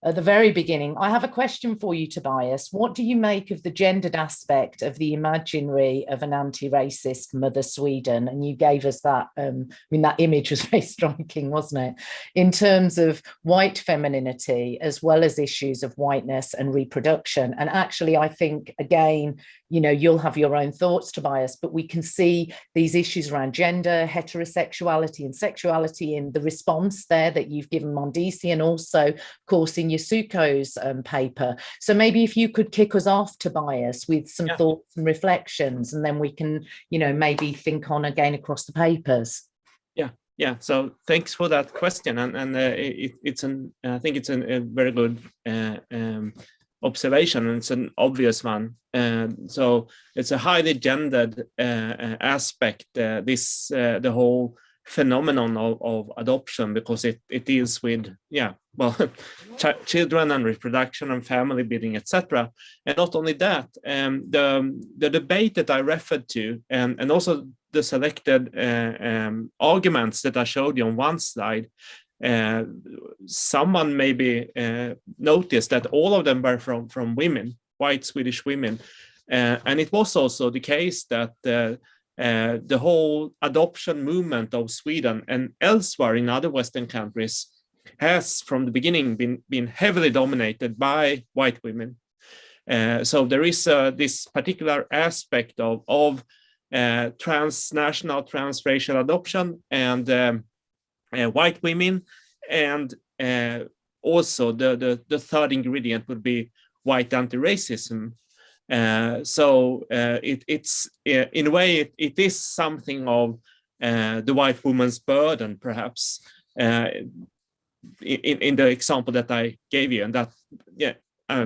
at the very beginning. I have a question for you, Tobias. What do you make of the gendered aspect of the imaginary of an anti-racist Mother Sweden? And you gave us that, that image was very striking, wasn't it? In terms of white femininity, as well as issues of whiteness and reproduction. And actually, I think, again, you'll have your own thoughts, Tobias, but we can see these issues around gender, heterosexuality and sexuality in the response there that you've given Mandisi, and also, of course, in Yasuko's paper. So maybe if you could kick us off, Tobias, with some thoughts and reflections, and then we can, maybe think on again across the papers. Yeah. So thanks for that question, and I think it's a very good observation, and it's an obvious one. So it's a highly gendered aspect. The whole phenomenon of adoption, because it deals with children and reproduction and family building, etc. And not only that, the debate that I referred to, and also the selected arguments that I showed you on one slide, someone maybe noticed that all of them were from women, white Swedish women, and it was also the case that the whole adoption movement of Sweden and elsewhere in other Western countries has from the beginning been heavily dominated by white women. So there is this particular aspect of transnational, transracial adoption and white women, and also the third ingredient would be white anti-racism. So it's in a way it is something of the white woman's burden, perhaps, in the example that I gave you, and that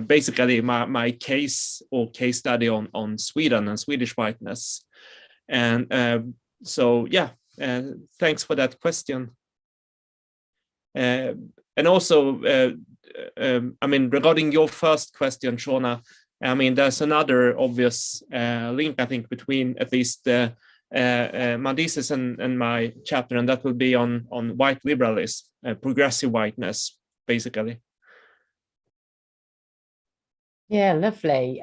basically my case or case study on Sweden and Swedish whiteness. And so, yeah, thanks for that question. And also, I mean, regarding your first question, Shona, I mean, there's another obvious link, I think, between at least Mandisi's and my chapter, and that will be on white liberalism, progressive whiteness, basically. Yeah, lovely.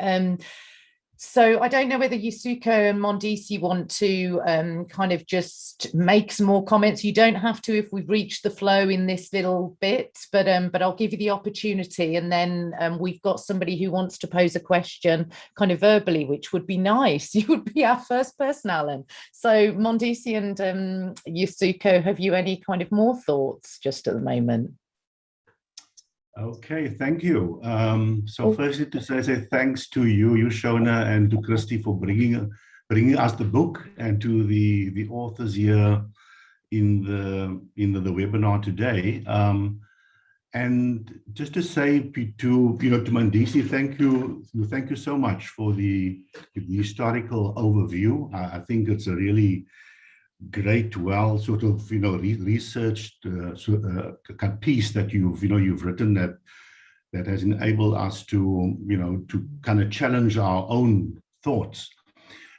So I don't know whether Yasuko and Mandisi want to kind of just make some more comments. You don't have to if we've reached the flow in this little bit, but I'll give you the opportunity, and then we've got somebody who wants to pose a question kind of verbally, which would be nice. You would be our first person, Alan. So Mandisi and Yasuko, have you any kind of more thoughts just at the moment? Okay, thank you. So firstly to say thanks to you, Shona, and to Christi for bringing us the book, and to the authors here in the webinar today. And just to say to Mandisi, thank you so much for the historical overview. I think it's a really great, well, sort of researched piece that you've written that has enabled us to to kind of challenge our own thoughts.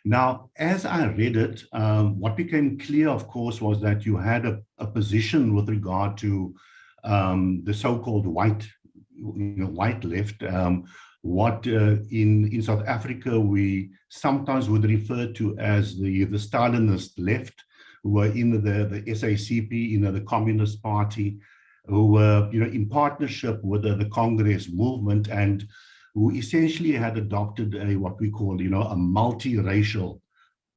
Now, as I read it, what became clear, of course, was that you had a position with regard to the so-called white left. What in South Africa we sometimes would refer to as the Stalinist left, who were in the SACP, the Communist Party, who were in partnership with the Congress movement, and who essentially had adopted what we call a multiracial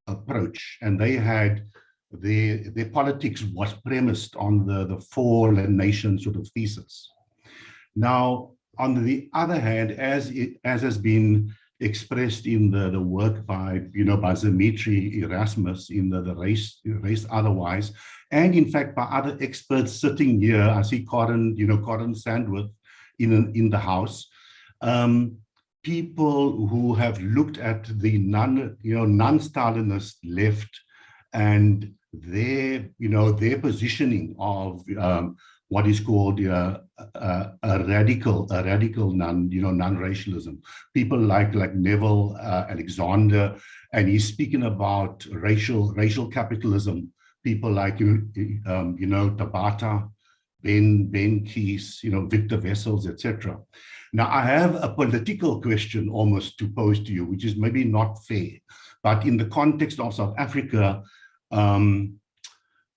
approach, and they had their politics was premised on the fallen nation sort of thesis. Now, on the other hand, as has been expressed in the work by by Dimitri Erasmus in the race otherwise, and in fact by other experts sitting here, I see Corin Sandworth in the house, people who have looked at the non-Stalinist left and their positioning of what is called a radical non-racialism. People like Neville Alexander, and he's speaking about racial capitalism. People like Tabata, Ben Keys, Victor Wessels, etc. Now, I have a political question almost to pose to you, which is maybe not fair, but in the context of South Africa,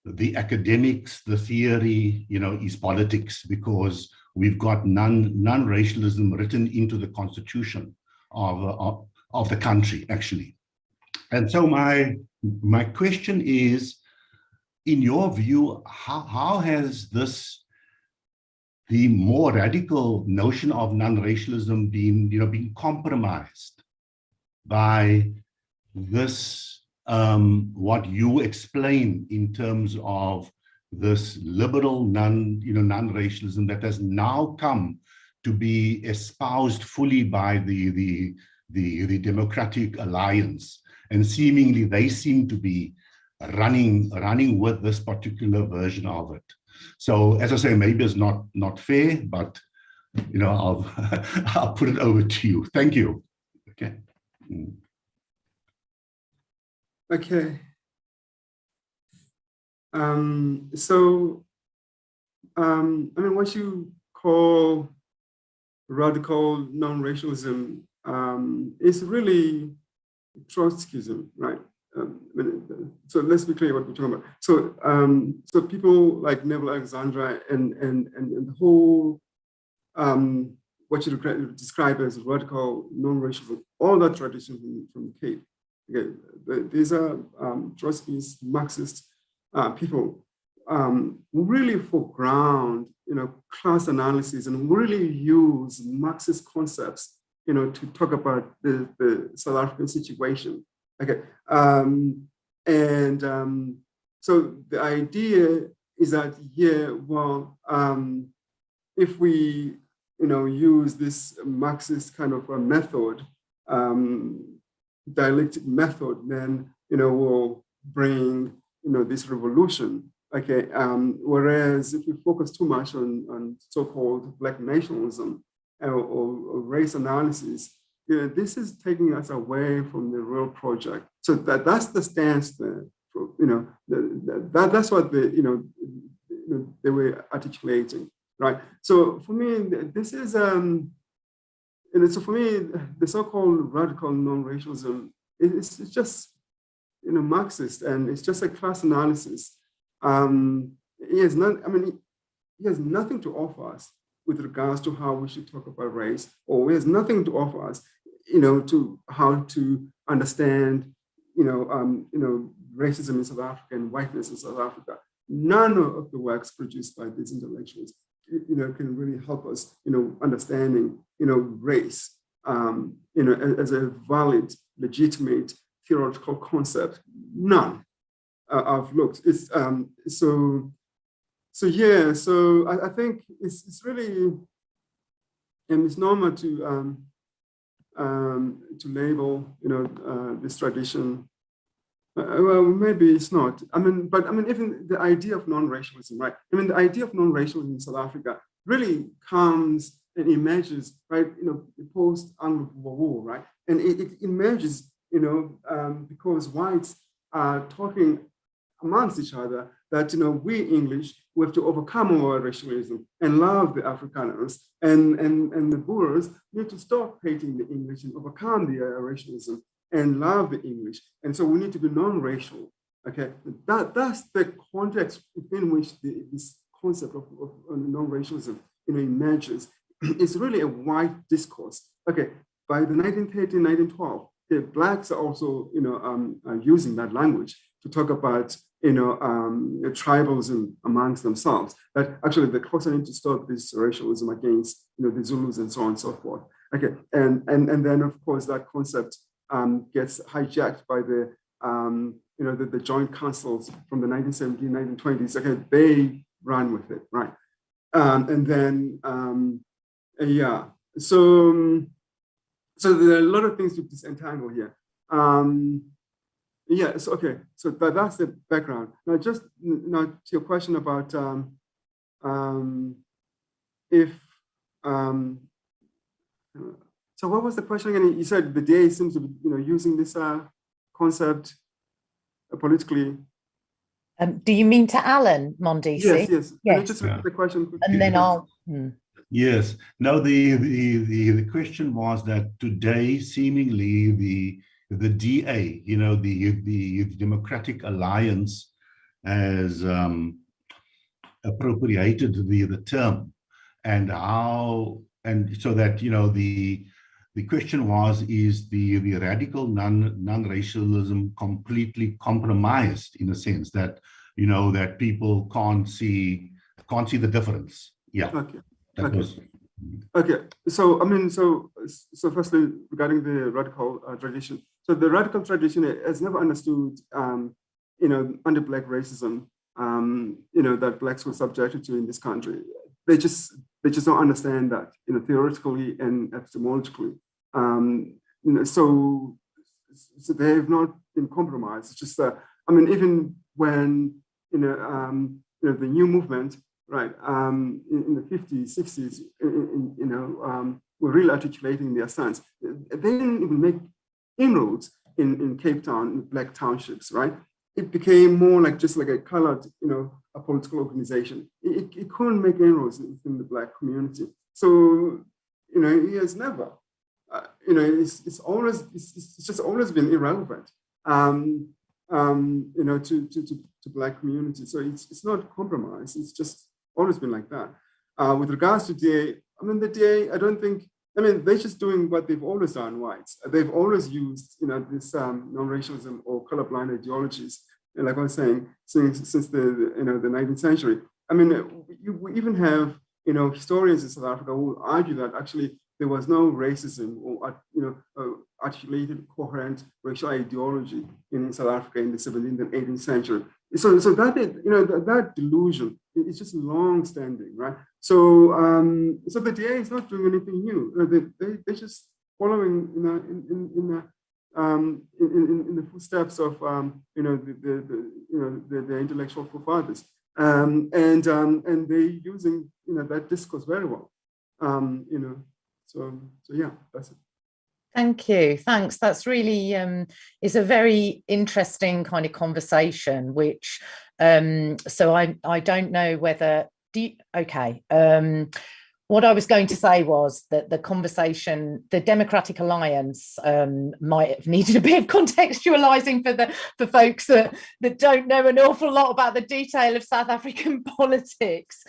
the academics, the theory, is politics, because we've got non-racialism written into the constitution of the country, actually. And so my question is, in your view, how has the more radical notion of non-racialism been compromised by this? What you explain in terms of this liberal non-racialism that has now come to be espoused fully by the Democratic Alliance, and seemingly they seem to be running with this particular version of it. So, as I say, maybe it's not fair, but I'll I'll put it over to you. Thank you. Okay. Okay. What you call radical non-racialism is really Trotskyism, right? So let's be clear what we're talking about. So, so people like Neville Alexander and the whole what you describe as radical non-racialism, all that tradition from the Cape. Okay, these are Trotskyist, Marxist people who really foreground, class analysis, and really use Marxist concepts, to talk about the South African situation. Okay, so the idea is that, yeah, well, if we use this Marxist kind of a method, dialectic method, then, will bring, this revolution. Okay, whereas if we focus too much on so-called Black nationalism or race analysis, this is taking us away from the real project. So that's the stance that, that's what they were articulating, right? So for me, this is, so for me, the so-called radical non-racialism, it's just, Marxist, and it's just a class analysis. He has nothing to offer us with regards to how we should talk about race, or he has nothing to offer us, to how to understand, racism in South Africa and whiteness in South Africa. None of the works produced by these intellectuals, can really help us, understanding, race, as a valid, legitimate theoretical concept. None. I've looked. It's so I think it's really it's normal to label this tradition. Well, maybe it's not. But even the idea of non-racialism, right? The idea of non-racialism in South Africa really comes and emerges, right? Post-Anglo War, right? And it emerges, because whites are talking amongst each other that, we English, we have to overcome our racialism and love the Afrikaners, and the Boers need to stop hating the English and overcome the racialism and love the English. And so we need to be non-racial, okay? That's the context within which this concept of non-racialism, emerges. It's really a wide discourse. Okay, by the 1913, 1912, the Blacks are also, using that language to talk about, tribalism amongst themselves. That actually the Xhosa need to stop this racialism against, the Zulus and so on and so forth. Okay, and then of course that concept gets hijacked by the, the joint councils from the 1970s, 1920s. Okay, they run with it, right? And then, yeah. So there are a lot of things to disentangle here. Yes, okay. So that's the background. Now, just to your question about if. So what was the question again? You said the DA seems to be, using this concept politically. Do you mean to Alan, Mandisi? Yes. Yes. Can I just repeat the question quickly? And then I'll. Yes. No, the question was that today, seemingly the DA, the Democratic Alliance, has appropriated the term, and so that the question was, is the radical non-racialism completely compromised, in a sense that that people can't see the difference? Yeah. Okay. That was. Okay. So so firstly, regarding the radical tradition. So the radical tradition has never understood, under Black racism, that Blacks were subjected to in this country. They just don't understand that, theoretically and epistemologically. So they have not been compromised. It's just even when the new movement, right, in the 50s, 60s, were really articulating their stance. They didn't even make inroads in Cape Town, in Black townships, right? It became more like just like a colored, a political organization. It couldn't make inroads within the Black community. So, he has never, it's just always been irrelevant, to Black community. So it's not compromised. It's just always been like that. With regards to DA, the DA, I don't think, they're just doing what they've always done, whites. They've always used, this non-racialism or colorblind ideologies, like I was saying, since the 19th century. We even have, historians in South Africa who argue that actually there was no racism or, articulated, coherent racial ideology in South Africa in the 17th and 18th century. So that, that delusion it's just long-standing, right? So so the DA is not doing anything new. They're just following, in the footsteps of the intellectual forefathers, and they're using that discourse very well, So yeah, that's it. Thank you. Thanks. That's really is a very interesting kind of conversation. Which so I don't know whether what I was going to say was that the conversation, the Democratic Alliance might have needed a bit of contextualising for folks that don't know an awful lot about the detail of South African politics,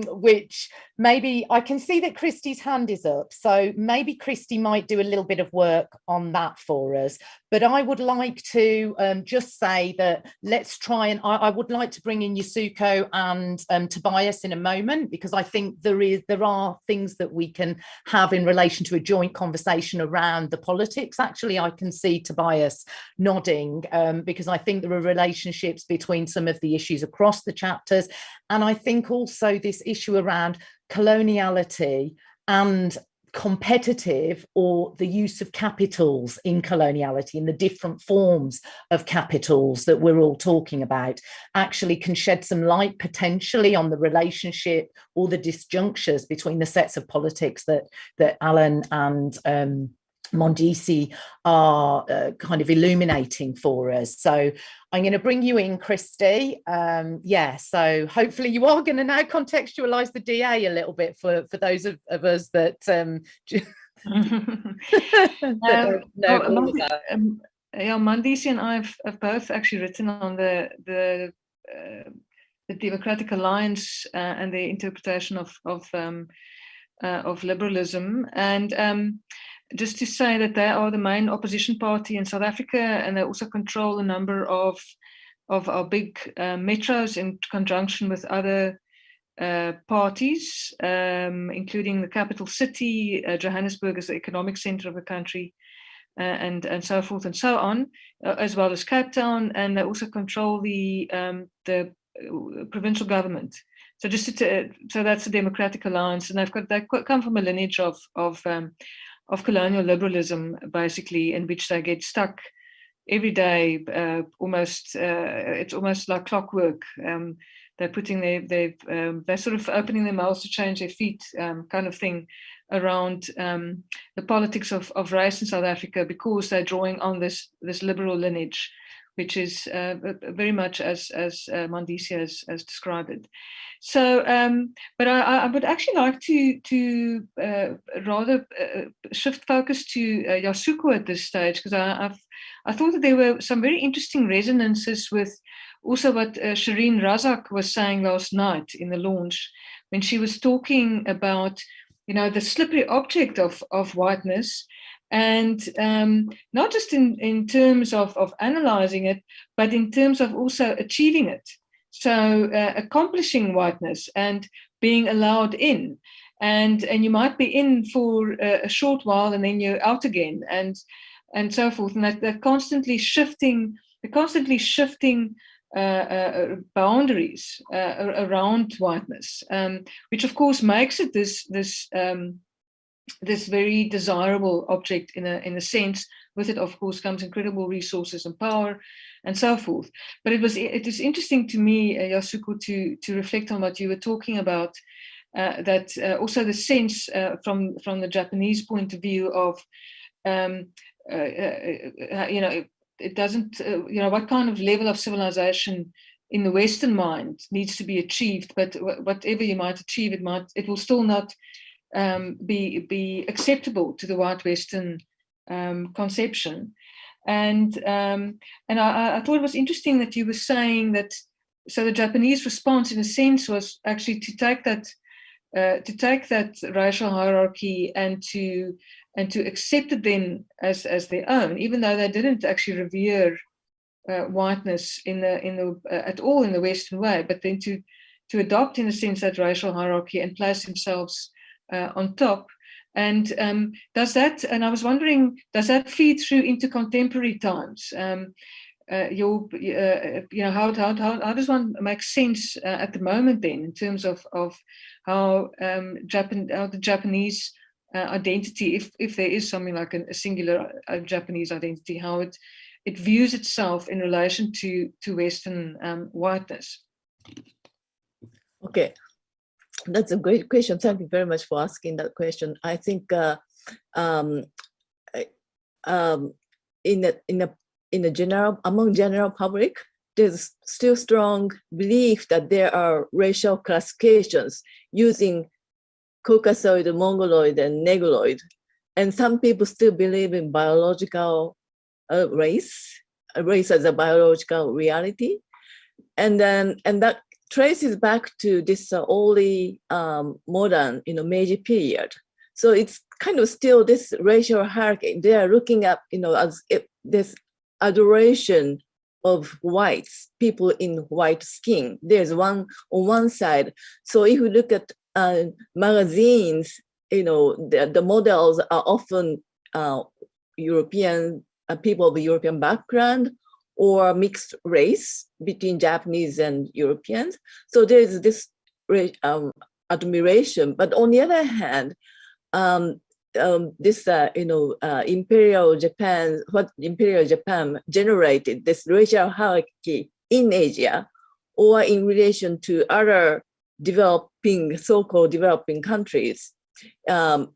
which maybe I can see that Christi's hand is up. So maybe Christi might do a little bit of work on that for us. But I would like to just say that let's try and I would like to bring in Yasuko and Tobias in a moment, because I think there are things that we can have in relation to a joint conversation around the politics. Actually, I can see Tobias nodding because I think there are relationships between some of the issues across the chapters. And I think also this issue around coloniality and competitive, or the use of capitals in coloniality and the different forms of capitals that we're all talking about, actually can shed some light potentially on the relationship or the disjunctures between the sets of politics that Alan and Mandisi are kind of illuminating for us. So I'm going to bring you in, Christi. So hopefully you are going to now contextualise the DA a little bit for those of us that Mandisi and I have both actually written on the Democratic Alliance and the interpretation of liberalism, and just to say that they are the main opposition party in South Africa, and they also control a number of our big metros in conjunction with other parties, including the capital city, Johannesburg as the economic center of the country, and so forth and so on, as well as Cape Town, and they also control the provincial government. So so that's the Democratic Alliance, and they come from a lineage of colonial liberalism, basically, in which they get stuck every day. It's almost like clockwork. They're putting they're sort of opening their mouths to change their feet, kind of thing, around the politics of race in South Africa, because they're drawing on this liberal lineage, which is very much as Mandisi has described it. So, but I would actually like to rather shift focus to Yasuko at this stage, because I thought that there were some very interesting resonances with also what Shireen Razak was saying last night in the launch, when she was talking about the slippery object of whiteness, and not just in terms of analyzing it, but in terms of also achieving it. So accomplishing whiteness and being allowed in, and you might be in for a short while and then you're out again, and so forth, and that constantly shifting boundaries around whiteness, which of course makes it this very desirable object in a sense. With it, of course, comes incredible resources and power, and so forth. But it is interesting to me, Yasuko, to reflect on what you were talking about. That also the sense from the Japanese point of view of it doesn't what kind of level of civilization in the Western mind needs to be achieved, but whatever you might achieve, it will still not be acceptable to the white Western conception. And I thought it was interesting that you were saying that, so the Japanese response in a sense was actually to take that racial hierarchy and to accept it then as their own, even though they didn't actually revere whiteness at all in the Western way, but then to adopt in a sense that racial hierarchy and place themselves on top. And does that, and I was wondering, does that feed through into contemporary times? how does one make sense at the moment then in terms of how the Japanese identity, if there is something like a singular Japanese identity, how it views itself in relation to Western whiteness? Okay, that's a great question. Thank you very much for asking that question. I think among general public, there's still strong belief that there are racial classifications using Caucasoid, Mongoloid, and Negroid, and some people still believe in biological race as a biological reality, and that traces back to this early modern, Meiji period. So it's kind of still this racial hierarchy. They are looking at, as if this adoration of whites, people in white skin. There's one on one side. So if you look at magazines, the models are often European people of European background or mixed race between Japanese and Europeans. So there's this admiration. But on the other hand, Imperial Japan generated this racial hierarchy in Asia or in relation to other so-called developing countries.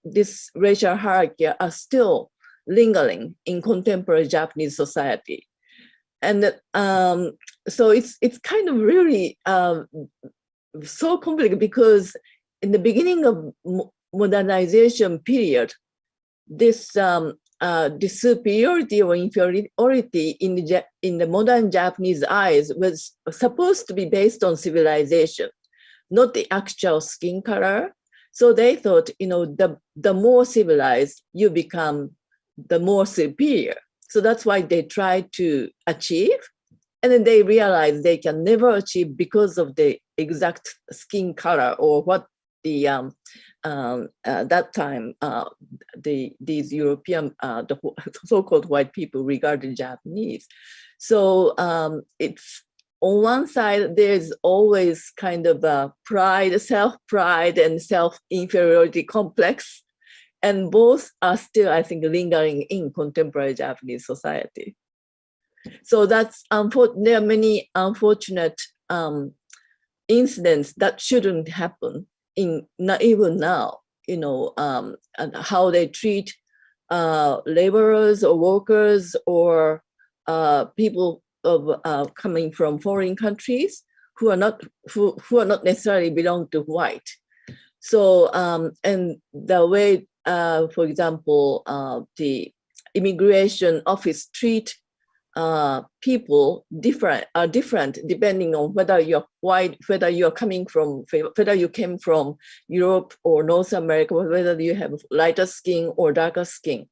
This racial hierarchy are still lingering in contemporary Japanese society. And so it's kind of really so complicated because in the beginning of modernization period, this superiority or inferiority in the modern Japanese eyes was supposed to be based on civilization, not the actual skin color. So they thought, the more civilized you become, the more superior. So that's why they tried to achieve, and then they realized they can never achieve because of the exact skin color or what the that time these European the so-called white people regarded Japanese. So it's on one side there's always kind of a pride, self-pride, and self-inferiority complex. And both are still, I think, lingering in contemporary Japanese society. So that's there are many unfortunate incidents that shouldn't happen not even now. And how they treat laborers or workers or people of coming from foreign countries who are not necessarily belong to white. So and the way. For example, the immigration office treat people different depending on whether you're white, whether you came from Europe or North America, whether you have lighter skin or darker skin.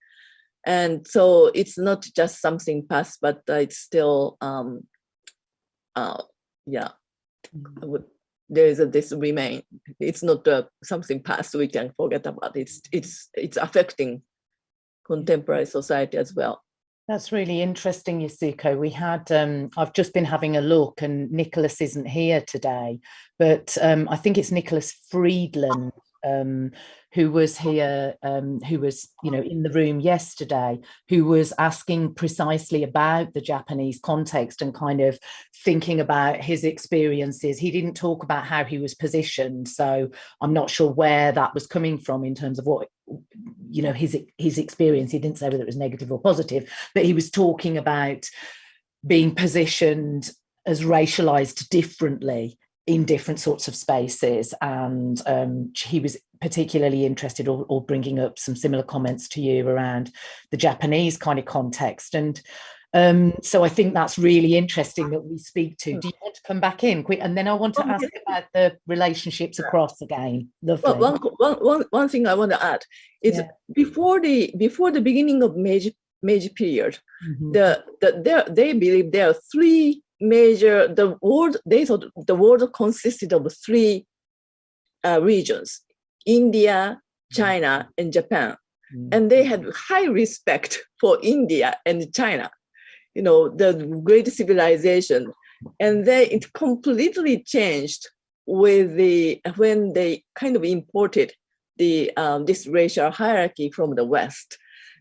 And so it's not just something past, but it's still there is this remain. It's not something past we can forget about. It's affecting contemporary society as well. That's really interesting, Yasuko. We had I've just been having a look, and Nicholas isn't here today, but I think it's Nicholas Friedland who was here, who was in the room yesterday, who was asking precisely about the Japanese context and kind of thinking about his experiences. He didn't talk about how he was positioned, so I'm not sure where that was coming from in terms of what his experience. He didn't say whether it was negative or positive, but he was talking about being positioned as racialized differently in different sorts of spaces, and he was particularly interested or bringing up some similar comments to you around the Japanese kind of context. And so I think that's really interesting that we speak to. Do you want to come back in quick? And then I want to ask about the relationships across again. Lovely. Well, one thing I want to add is before the beginning of Meiji period, they believe there are three major, they thought the world consisted of three regions: India, China, and Japan. And they had high respect for India and China. the great civilization. And then it completely changed with when they kind of imported this racial hierarchy from the West.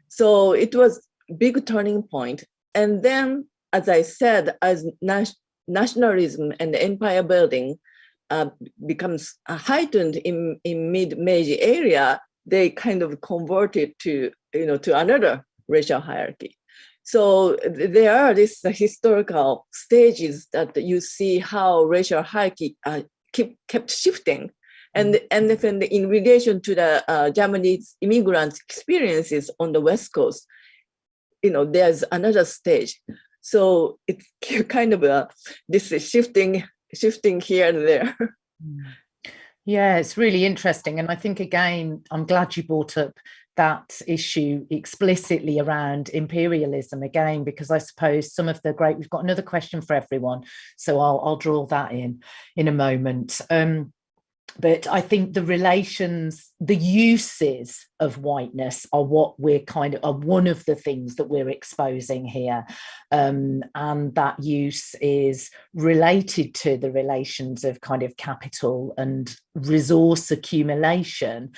So it was a big turning point. And then, as I said, as nationalism and empire building becomes heightened in mid-Meiji area, they kind of converted to another racial hierarchy. So there are these historical stages that you see how racial hierarchy kept shifting. And then in relation to the Japanese immigrants' experiences on the West Coast, there's another stage. So it's kind of this shifting here and there. Yeah, it's really interesting. And I think, again, I'm glad you brought up that issue explicitly around imperialism again, because I suppose we've got another question for everyone. So I'll draw that in a moment. But I think the relations, the uses of whiteness are what are one of the things that we're exposing here. And that use is related to the relations of kind of capital and resource accumulation.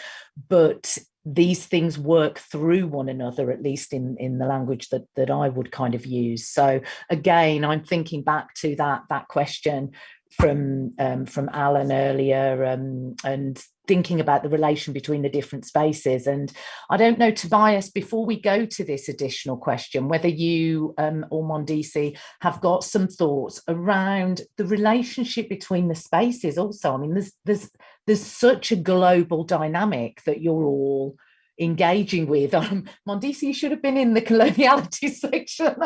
But these things work through one another, at least in the language that I would kind of use. So again, I'm thinking back to that question from Alan earlier, and thinking about the relation between the different spaces. And I don't know, Tobias, before we go to this additional question, whether you or Mandisi have got some thoughts around the relationship between the spaces also. I mean, there's such a global dynamic that you're all engaging with. Mandisi, you should have been in the coloniality section,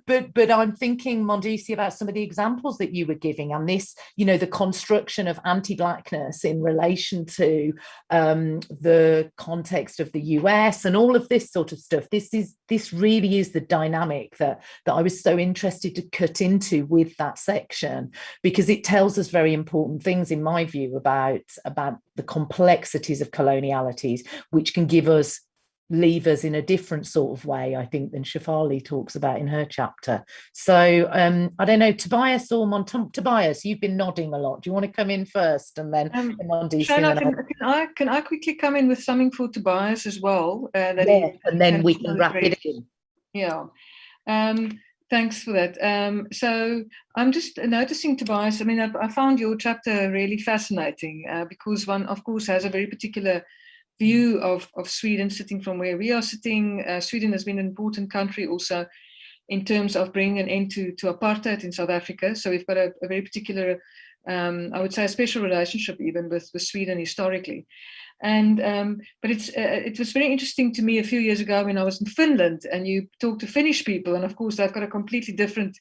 but I'm thinking, Mandisi, about some of the examples that you were giving, and this, the construction of anti-blackness in relation to the context of the US and all of this sort of stuff. This really is the dynamic that I was so interested to cut into with that section, because it tells us very important things, in my view, about the complexities of colonialities, which can leave us in a different sort of way, I think, than Shefali talks about in her chapter. So I don't know, Tobias or Tobias, you've been nodding a lot. Do you want to come in first, and then Mandisi? Shona, can I quickly come in with something for Tobias as well? And then we can wrap it in. Yeah. Thanks for that. So I'm just noticing, Tobias, I mean, I found your chapter really fascinating because one, of course, has a very particular view of Sweden, sitting from where we are sitting. Sweden has been an important country also in terms of bringing an end to apartheid in South Africa. So we've got a very particular, I would say, a special relationship even with Sweden historically. And but it was very interesting to me a few years ago when I was in Finland and you talked to Finnish people, and of course they've got a completely different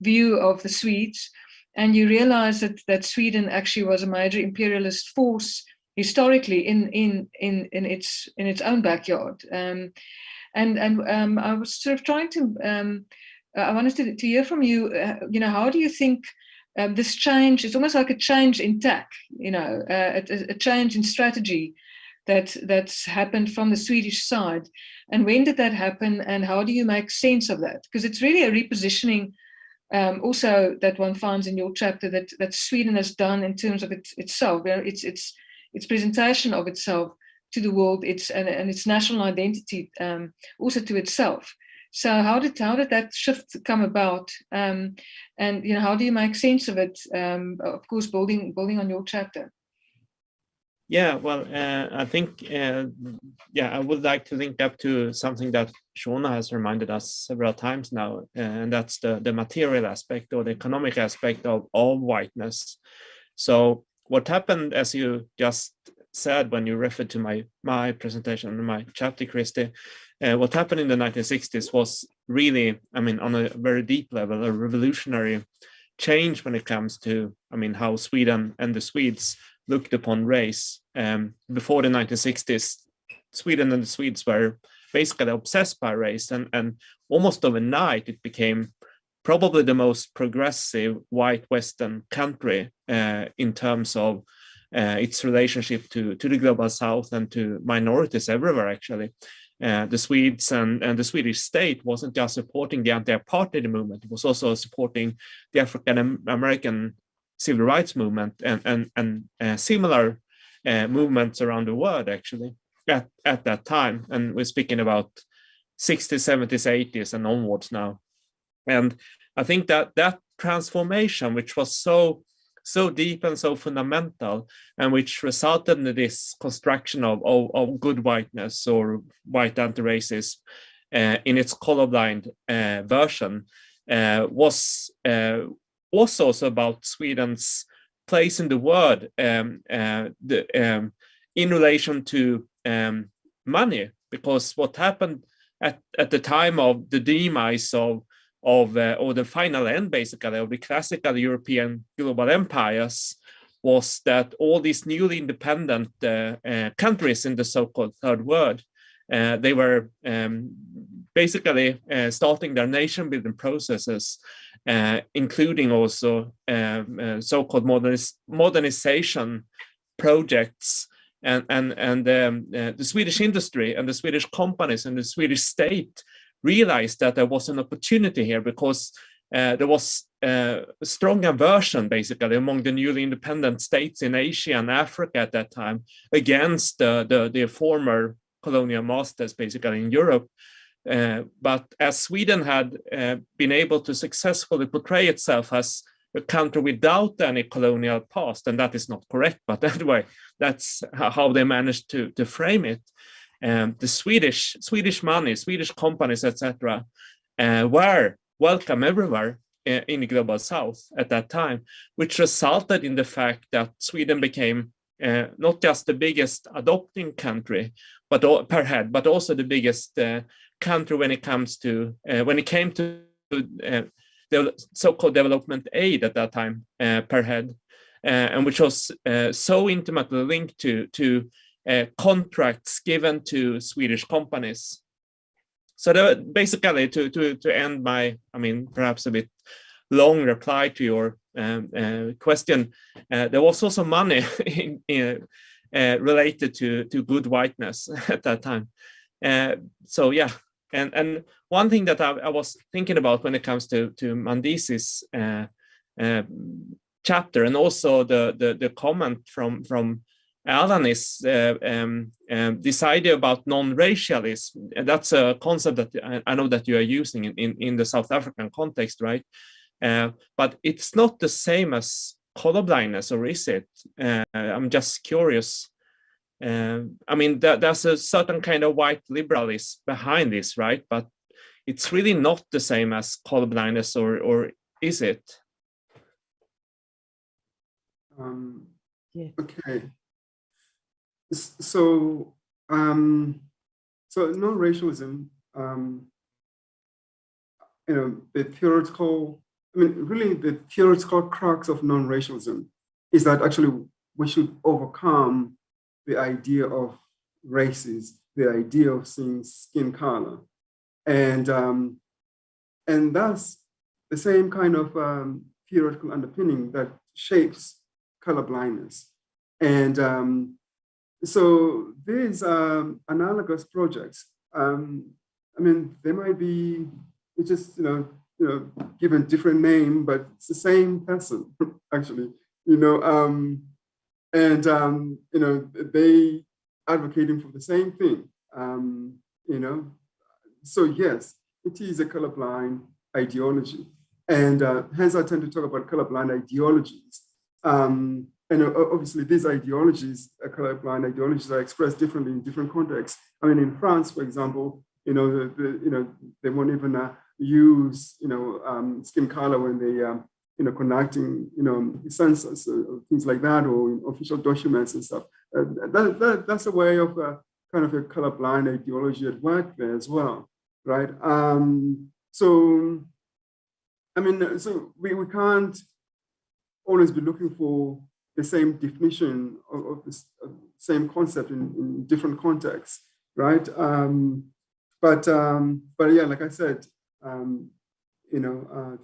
view of the Swedes, and you realize that Sweden actually was a major imperialist force historically in its own backyard. And I was sort of trying to I wanted to hear from you. How do you think this change? It's almost like a change in tack, a change in strategy that's happened from the Swedish side. And when did that happen? And how do you make sense of that? Because it's really a repositioning. Also, that one finds in your chapter that Sweden has done in terms of itself, its presentation of itself to the world, and its national identity, also to itself. So how did that shift come about? And how do you make sense of it? Of course, building on your chapter. Yeah, well, I think, I would like to link up to something that Shona has reminded us several times now, and that's the material aspect or the economic aspect of whiteness. So what happened, as you just said when you referred to my presentation, my chapter, Christi, what happened in the 1960s was really, on a very deep level, a revolutionary change when it comes to, how Sweden and the Swedes looked upon race. Before the 1960s, Sweden and the Swedes were basically obsessed by race, and almost overnight it became probably the most progressive white Western country in terms of its relationship to the global South and to minorities everywhere, actually. the Swedes and the Swedish state wasn't just supporting the anti-apartheid movement, it was also supporting the African American civil rights movement and similar movements around the world, actually, at that time. And we're speaking about 60s, 70s, 80s and onwards now. And I think that that transformation, which was so deep and so fundamental, and which resulted in this construction of good whiteness or white anti-racism in its colorblind version, was also about Sweden's place in the world in relation to money, because what happened at the time of the demise or the final end, basically, of the classical European global empires, was that all these newly independent countries in the so-called third world, they were basically starting their nation-building processes, including also so-called modernization projects, and the Swedish industry and the Swedish companies and the Swedish state realized that there was an opportunity here, because there was a strong aversion, basically, among the newly independent states in Asia and Africa at that time against the former colonial masters, basically, in Europe. But as Sweden had been able to successfully portray itself as a country without any colonial past, and that is not correct, but anyway, that's how they managed to frame it. The Swedish money, Swedish companies, etc., were welcome everywhere in the global south at that time, which resulted in the fact that Sweden became not just the biggest adopting country, but per head, but also the biggest country when it came to the so-called development aid at that time per head, and which was so intimately linked to contracts given to Swedish companies. So basically, to end my, perhaps a bit long reply to your question, there was also money related to good whiteness at that time. So yeah, and one thing that I was thinking about when it comes to Mandisi's chapter, and also the comment from Alan, is this idea about non-racialism. That's a concept that I know that you are using in the South African context, right? But it's not the same as colorblindness, or is it? I'm just curious. There's a certain kind of white liberalism behind this, right? But it's really not the same as colorblindness, or is it? Yeah. Okay. So non-racialism, the theoretical, really the theoretical crux of non-racialism is that actually we should overcome the idea of races, the idea of seeing skin color, and that's the same kind of theoretical underpinning that shapes colorblindness. And so these analogous projects, they might be just given different name, but it's the same person actually. They advocating for the same thing. So yes, it is a colorblind ideology, and hence I tend to talk about colorblind ideologies. And obviously, these ideologies, colorblind ideologies, are expressed differently in different contexts. In France, for example, they won't even use skin color when they conducting census or things like that, or in official documents and stuff. That's a way of kind of a colorblind ideology at work there as well, right? So we can't always be looking for the same definition of the same concept in different contexts, right? But yeah, like I said,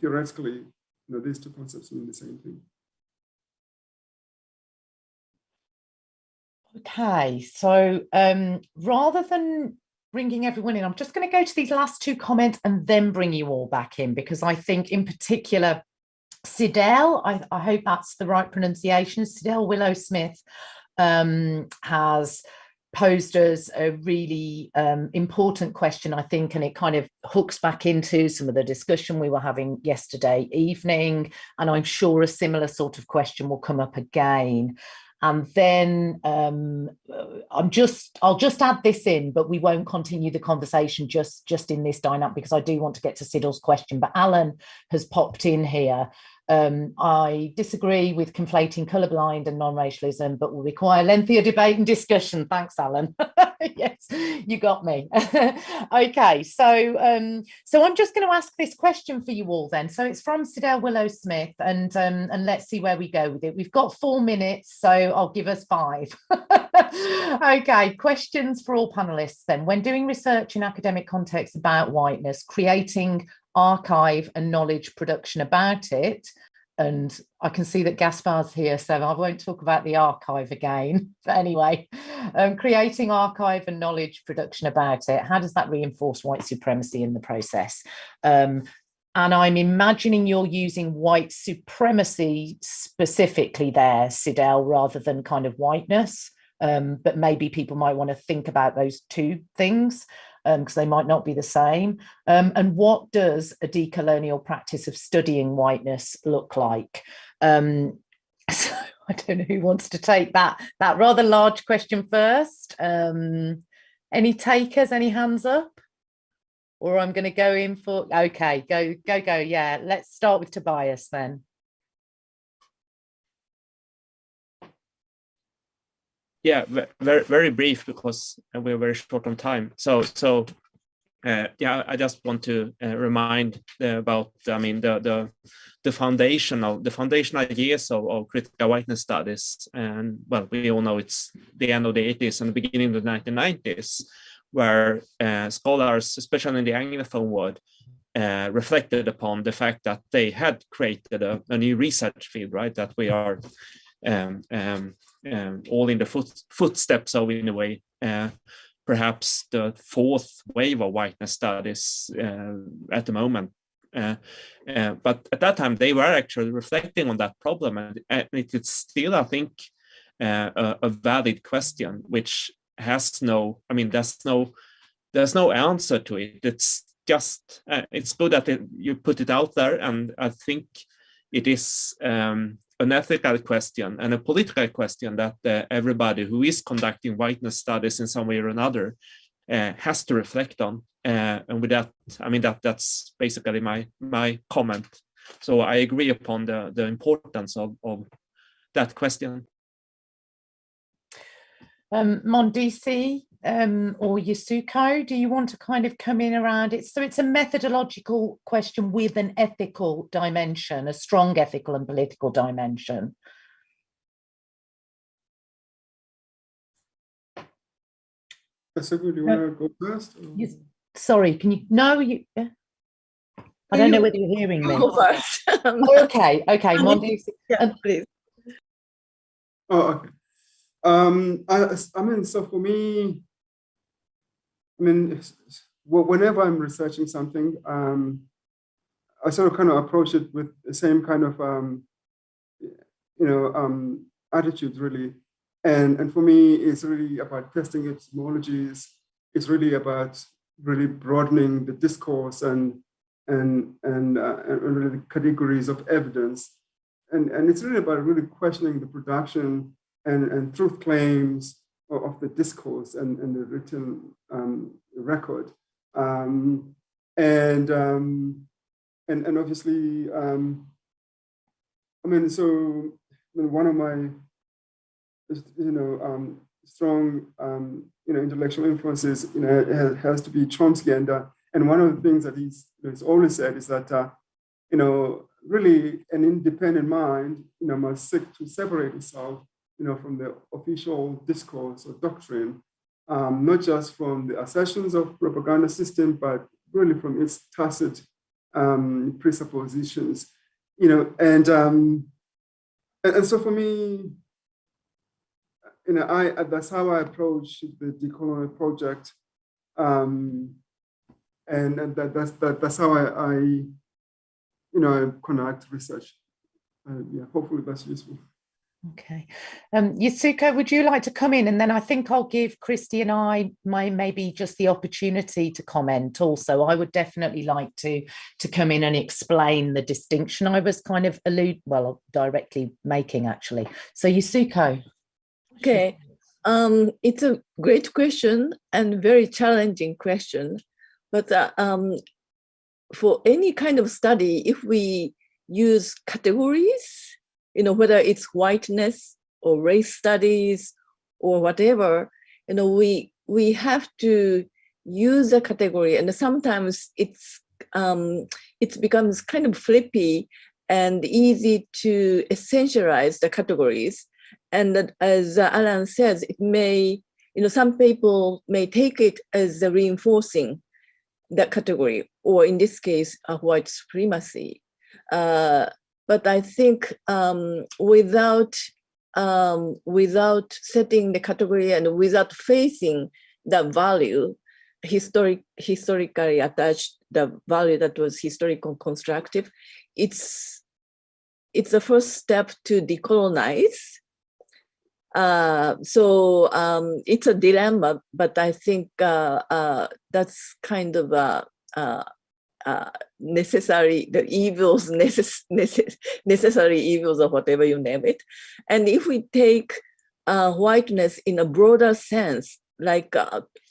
theoretically, these two concepts mean the same thing. Okay, so rather than bringing everyone in. I'm just going to go to these last two comments and then bring you all back in, because I think in particular, Sidel, I hope that's the right pronunciation, Sidel Willow-Smith has posed us a really important question, I think, and it kind of hooks back into some of the discussion we were having yesterday evening, and I'm sure a similar sort of question will come up again. And then I'll just add this in, but we won't continue the conversation just in this dynamic, because I do want to get to Siddle's question. But Alan has popped in here. I disagree with conflating colourblind and non-racialism, but will require lengthier debate and discussion. Thanks, Alan. Yes, you got me. Okay, so I'm just going to ask this question for you all then. So it's from Sidel Willow-Smith, and let's see where we go with it. We've got 4 minutes, so I'll give us 5. Okay, questions for all panelists then. When doing research in academic contexts about whiteness, creating archive and knowledge production about it, and I can see that Gaspar's here, so I won't talk about the archive again, but anyway, creating archive and knowledge production about it, how does that reinforce white supremacy in the process? And I'm imagining you're using white supremacy specifically there, Sidel, rather than kind of whiteness, but maybe people might want to think about those two things, because they might not be the same. And what does a decolonial practice of studying whiteness look like? So I don't know who wants to take that rather large question first. Any takers, any hands up? Or I'm going to go in for, okay, go. Yeah, let's start with Tobias then. Yeah, very brief, because we're very short on time. So yeah, I just want to remind about, I mean, the foundational ideas of critical whiteness studies, and well, we all know it's the end of the 80s and the beginning of the 1990s, where scholars, especially in the Anglophone world, reflected upon the fact that they had created a new research field, right? That we are all in the footsteps of, in a way, perhaps the 4th wave of whiteness studies at the moment. But at that time, they were actually reflecting on that problem, and it is still, I think, a valid question, which has no, I mean, there's no answer to it. It's just, it's good that you put it out there, and I think it is an ethical question and a political question that everybody who is conducting whiteness studies in some way or another has to reflect on. And with that, I mean, that's basically my comment. So I agree upon the importance of that question. Mandisi or Yasuko, do you want to kind of come in around it? So it's a methodological question with an ethical dimension, a strong ethical and political dimension. Yasuko, do you want to go first? Yes. Sorry, can you? No, you. I don't know whether you're hearing me. Go first. Oh, okay, Mandisi. Yeah, please. Oh, okay. I mean, so for me, I mean, whenever I'm researching something, I sort of kind of approach it with the same kind of, attitude, really. And for me, it's really about testing epistemologies. It's really about really broadening the discourse and really categories of evidence. And it's really about really questioning the production and truth claims of the discourse and the written record, and obviously, I mean, so one of my strong intellectual influences has to be Chomsky, and one of the things that he's always said is that really an independent mind must seek to separate itself from the official discourse or doctrine, not just from the assertions of propaganda system, but really from its tacit presuppositions, and so for me, that's how I approach the decolonial project. And that's how I conduct research. Yeah, hopefully that's useful. Okay. Yasuko, would you like to come in? And then I think I'll give Christi and I maybe just the opportunity to comment also. I would definitely like to come in and explain the distinction I was kind of directly making, actually. So Yasuko. Okay. It's a great question and very challenging question. But for any kind of study, if we use categories, whether it's whiteness or race studies or whatever, we have to use a category, and sometimes it becomes kind of flippy and easy to essentialize the categories. And as Alan says, it may, some people may take it as reinforcing that category, or in this case, white supremacy. But I think without setting the category and without facing that value, historically attached, the value that was historical constructive, it's the first step to decolonize. So it's a dilemma, but I think that's kind of necessary, the evils, necessary evils or whatever you name it. And if we take whiteness in a broader sense, like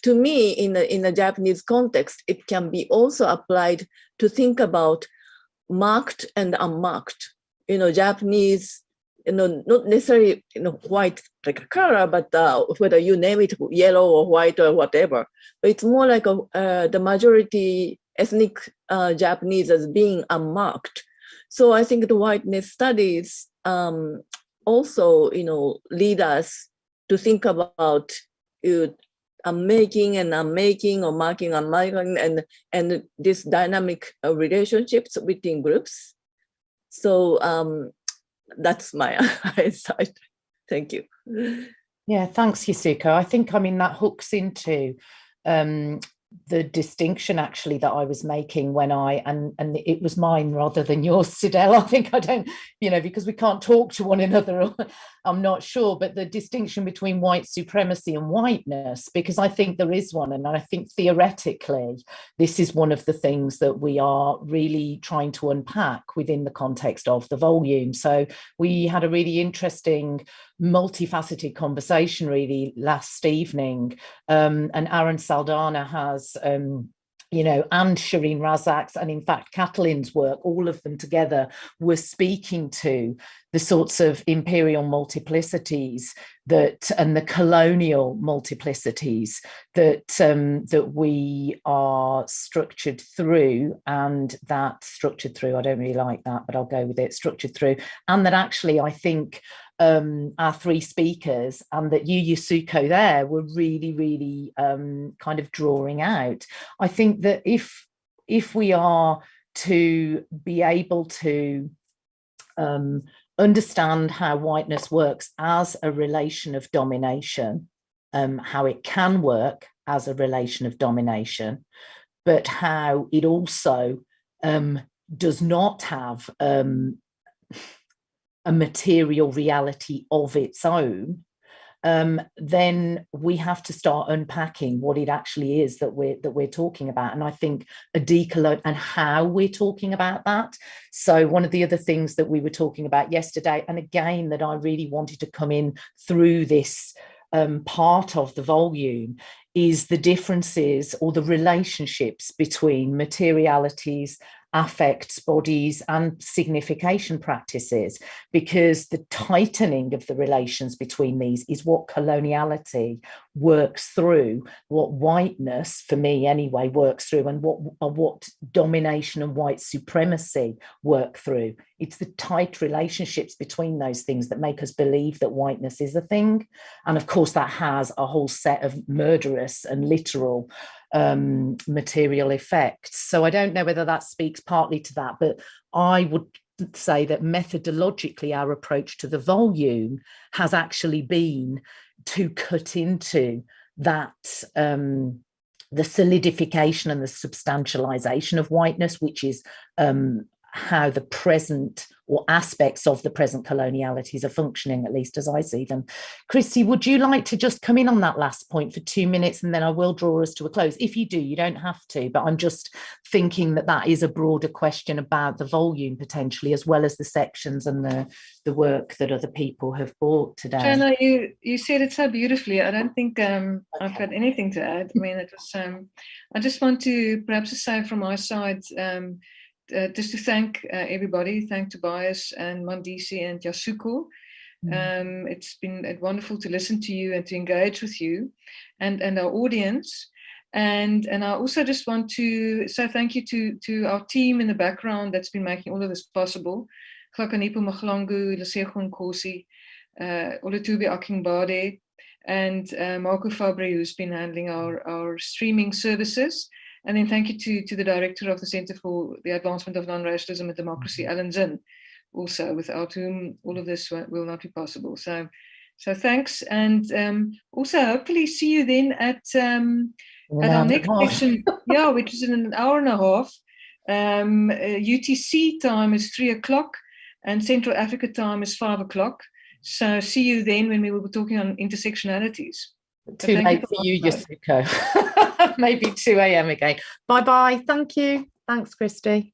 to me in a Japanese context, it can be also applied to think about marked and unmarked. Japanese, not necessarily white like a color, but whether you name it yellow or white or whatever, but it's more like the majority ethnic Japanese as being unmarked. So I think the whiteness studies also, lead us to think about making and unmaking, or marking and unmarking, and this dynamic relationships between groups. So that's my insight. Thank you. Yeah, thanks, Yasuko. I think, that hooks into the distinction actually that I was making when and it was mine rather than yours, Sidel. I think I don't, because we can't talk to one another, I'm not sure, but the distinction between white supremacy and whiteness, because I think there is one, and I think theoretically this is one of the things that we are really trying to unpack within the context of the volume. So we had a really interesting multifaceted conversation really last evening, and Aaron Saldana has and Shireen Razak's, and in fact Catalin's work, all of them together were speaking to the sorts of imperial multiplicities and the colonial multiplicities that we are structured through, and that structured through, I don't really like that, but I'll go with it, structured through, and that actually I think our three speakers and that you, Yasuko, there were really, really kind of drawing out. I think that if we are to be able to understand how whiteness works as a relation of domination, how it can work as a relation of domination, but how it also does not have a material reality of its own, then we have to start unpacking what it actually is that we're talking about. And I think a decolonial and how we're talking about that. So one of the other things that we were talking about yesterday, and again that I really wanted to come in through this part of the volume, is the differences or the relationships between materialities, affects, bodies, and signification practices, because the tightening of the relations between these is what coloniality works through, what whiteness, for me anyway, works through, and what domination and white supremacy work through. It's the tight relationships between those things that make us believe that whiteness is a thing. And of course, that has a whole set of murderous and literal material effects. So I don't know whether that speaks partly to that, but I would say that methodologically our approach to the volume has actually been to cut into that the solidification and the substantialization of whiteness, which is how the present or aspects of the present colonialities are functioning, at least as I see them. Christi, would you like to just come in on that last point for 2 minutes, and then I will draw us to a close? If you do, you don't have to, but I'm just thinking that that is a broader question about the volume potentially, as well as the sections and the work that other people have brought today. Shona, you said it so beautifully. I don't think I've got anything to add. I mean, it was. I just want to perhaps say from my side, just to thank everybody, thank Tobias and Mandisi and Yasuko. It's been wonderful to listen to you and to engage with you and our audience. And I also just want to say thank you to our team in the background that's been making all of this possible. Glakanipo Mahlangu, Lesego Nkosi, Olutubi Akingbade, and Marco Fabri, who's been handling our streaming services. And then thank you to the director of the Center for the Advancement of Non-Racialism and Democracy, Alan Zinn, also, without whom all of this will not be possible. So thanks. And also hopefully see you then at our next session, which is in an hour and a half. UTC time is 3 o'clock and Central Africa time is 5 o'clock. So see you then when we will be talking on intersectionalities. Too late for you, Yasuko. Maybe 2 a.m. again. Bye-bye. Thank you. Thanks, Christi.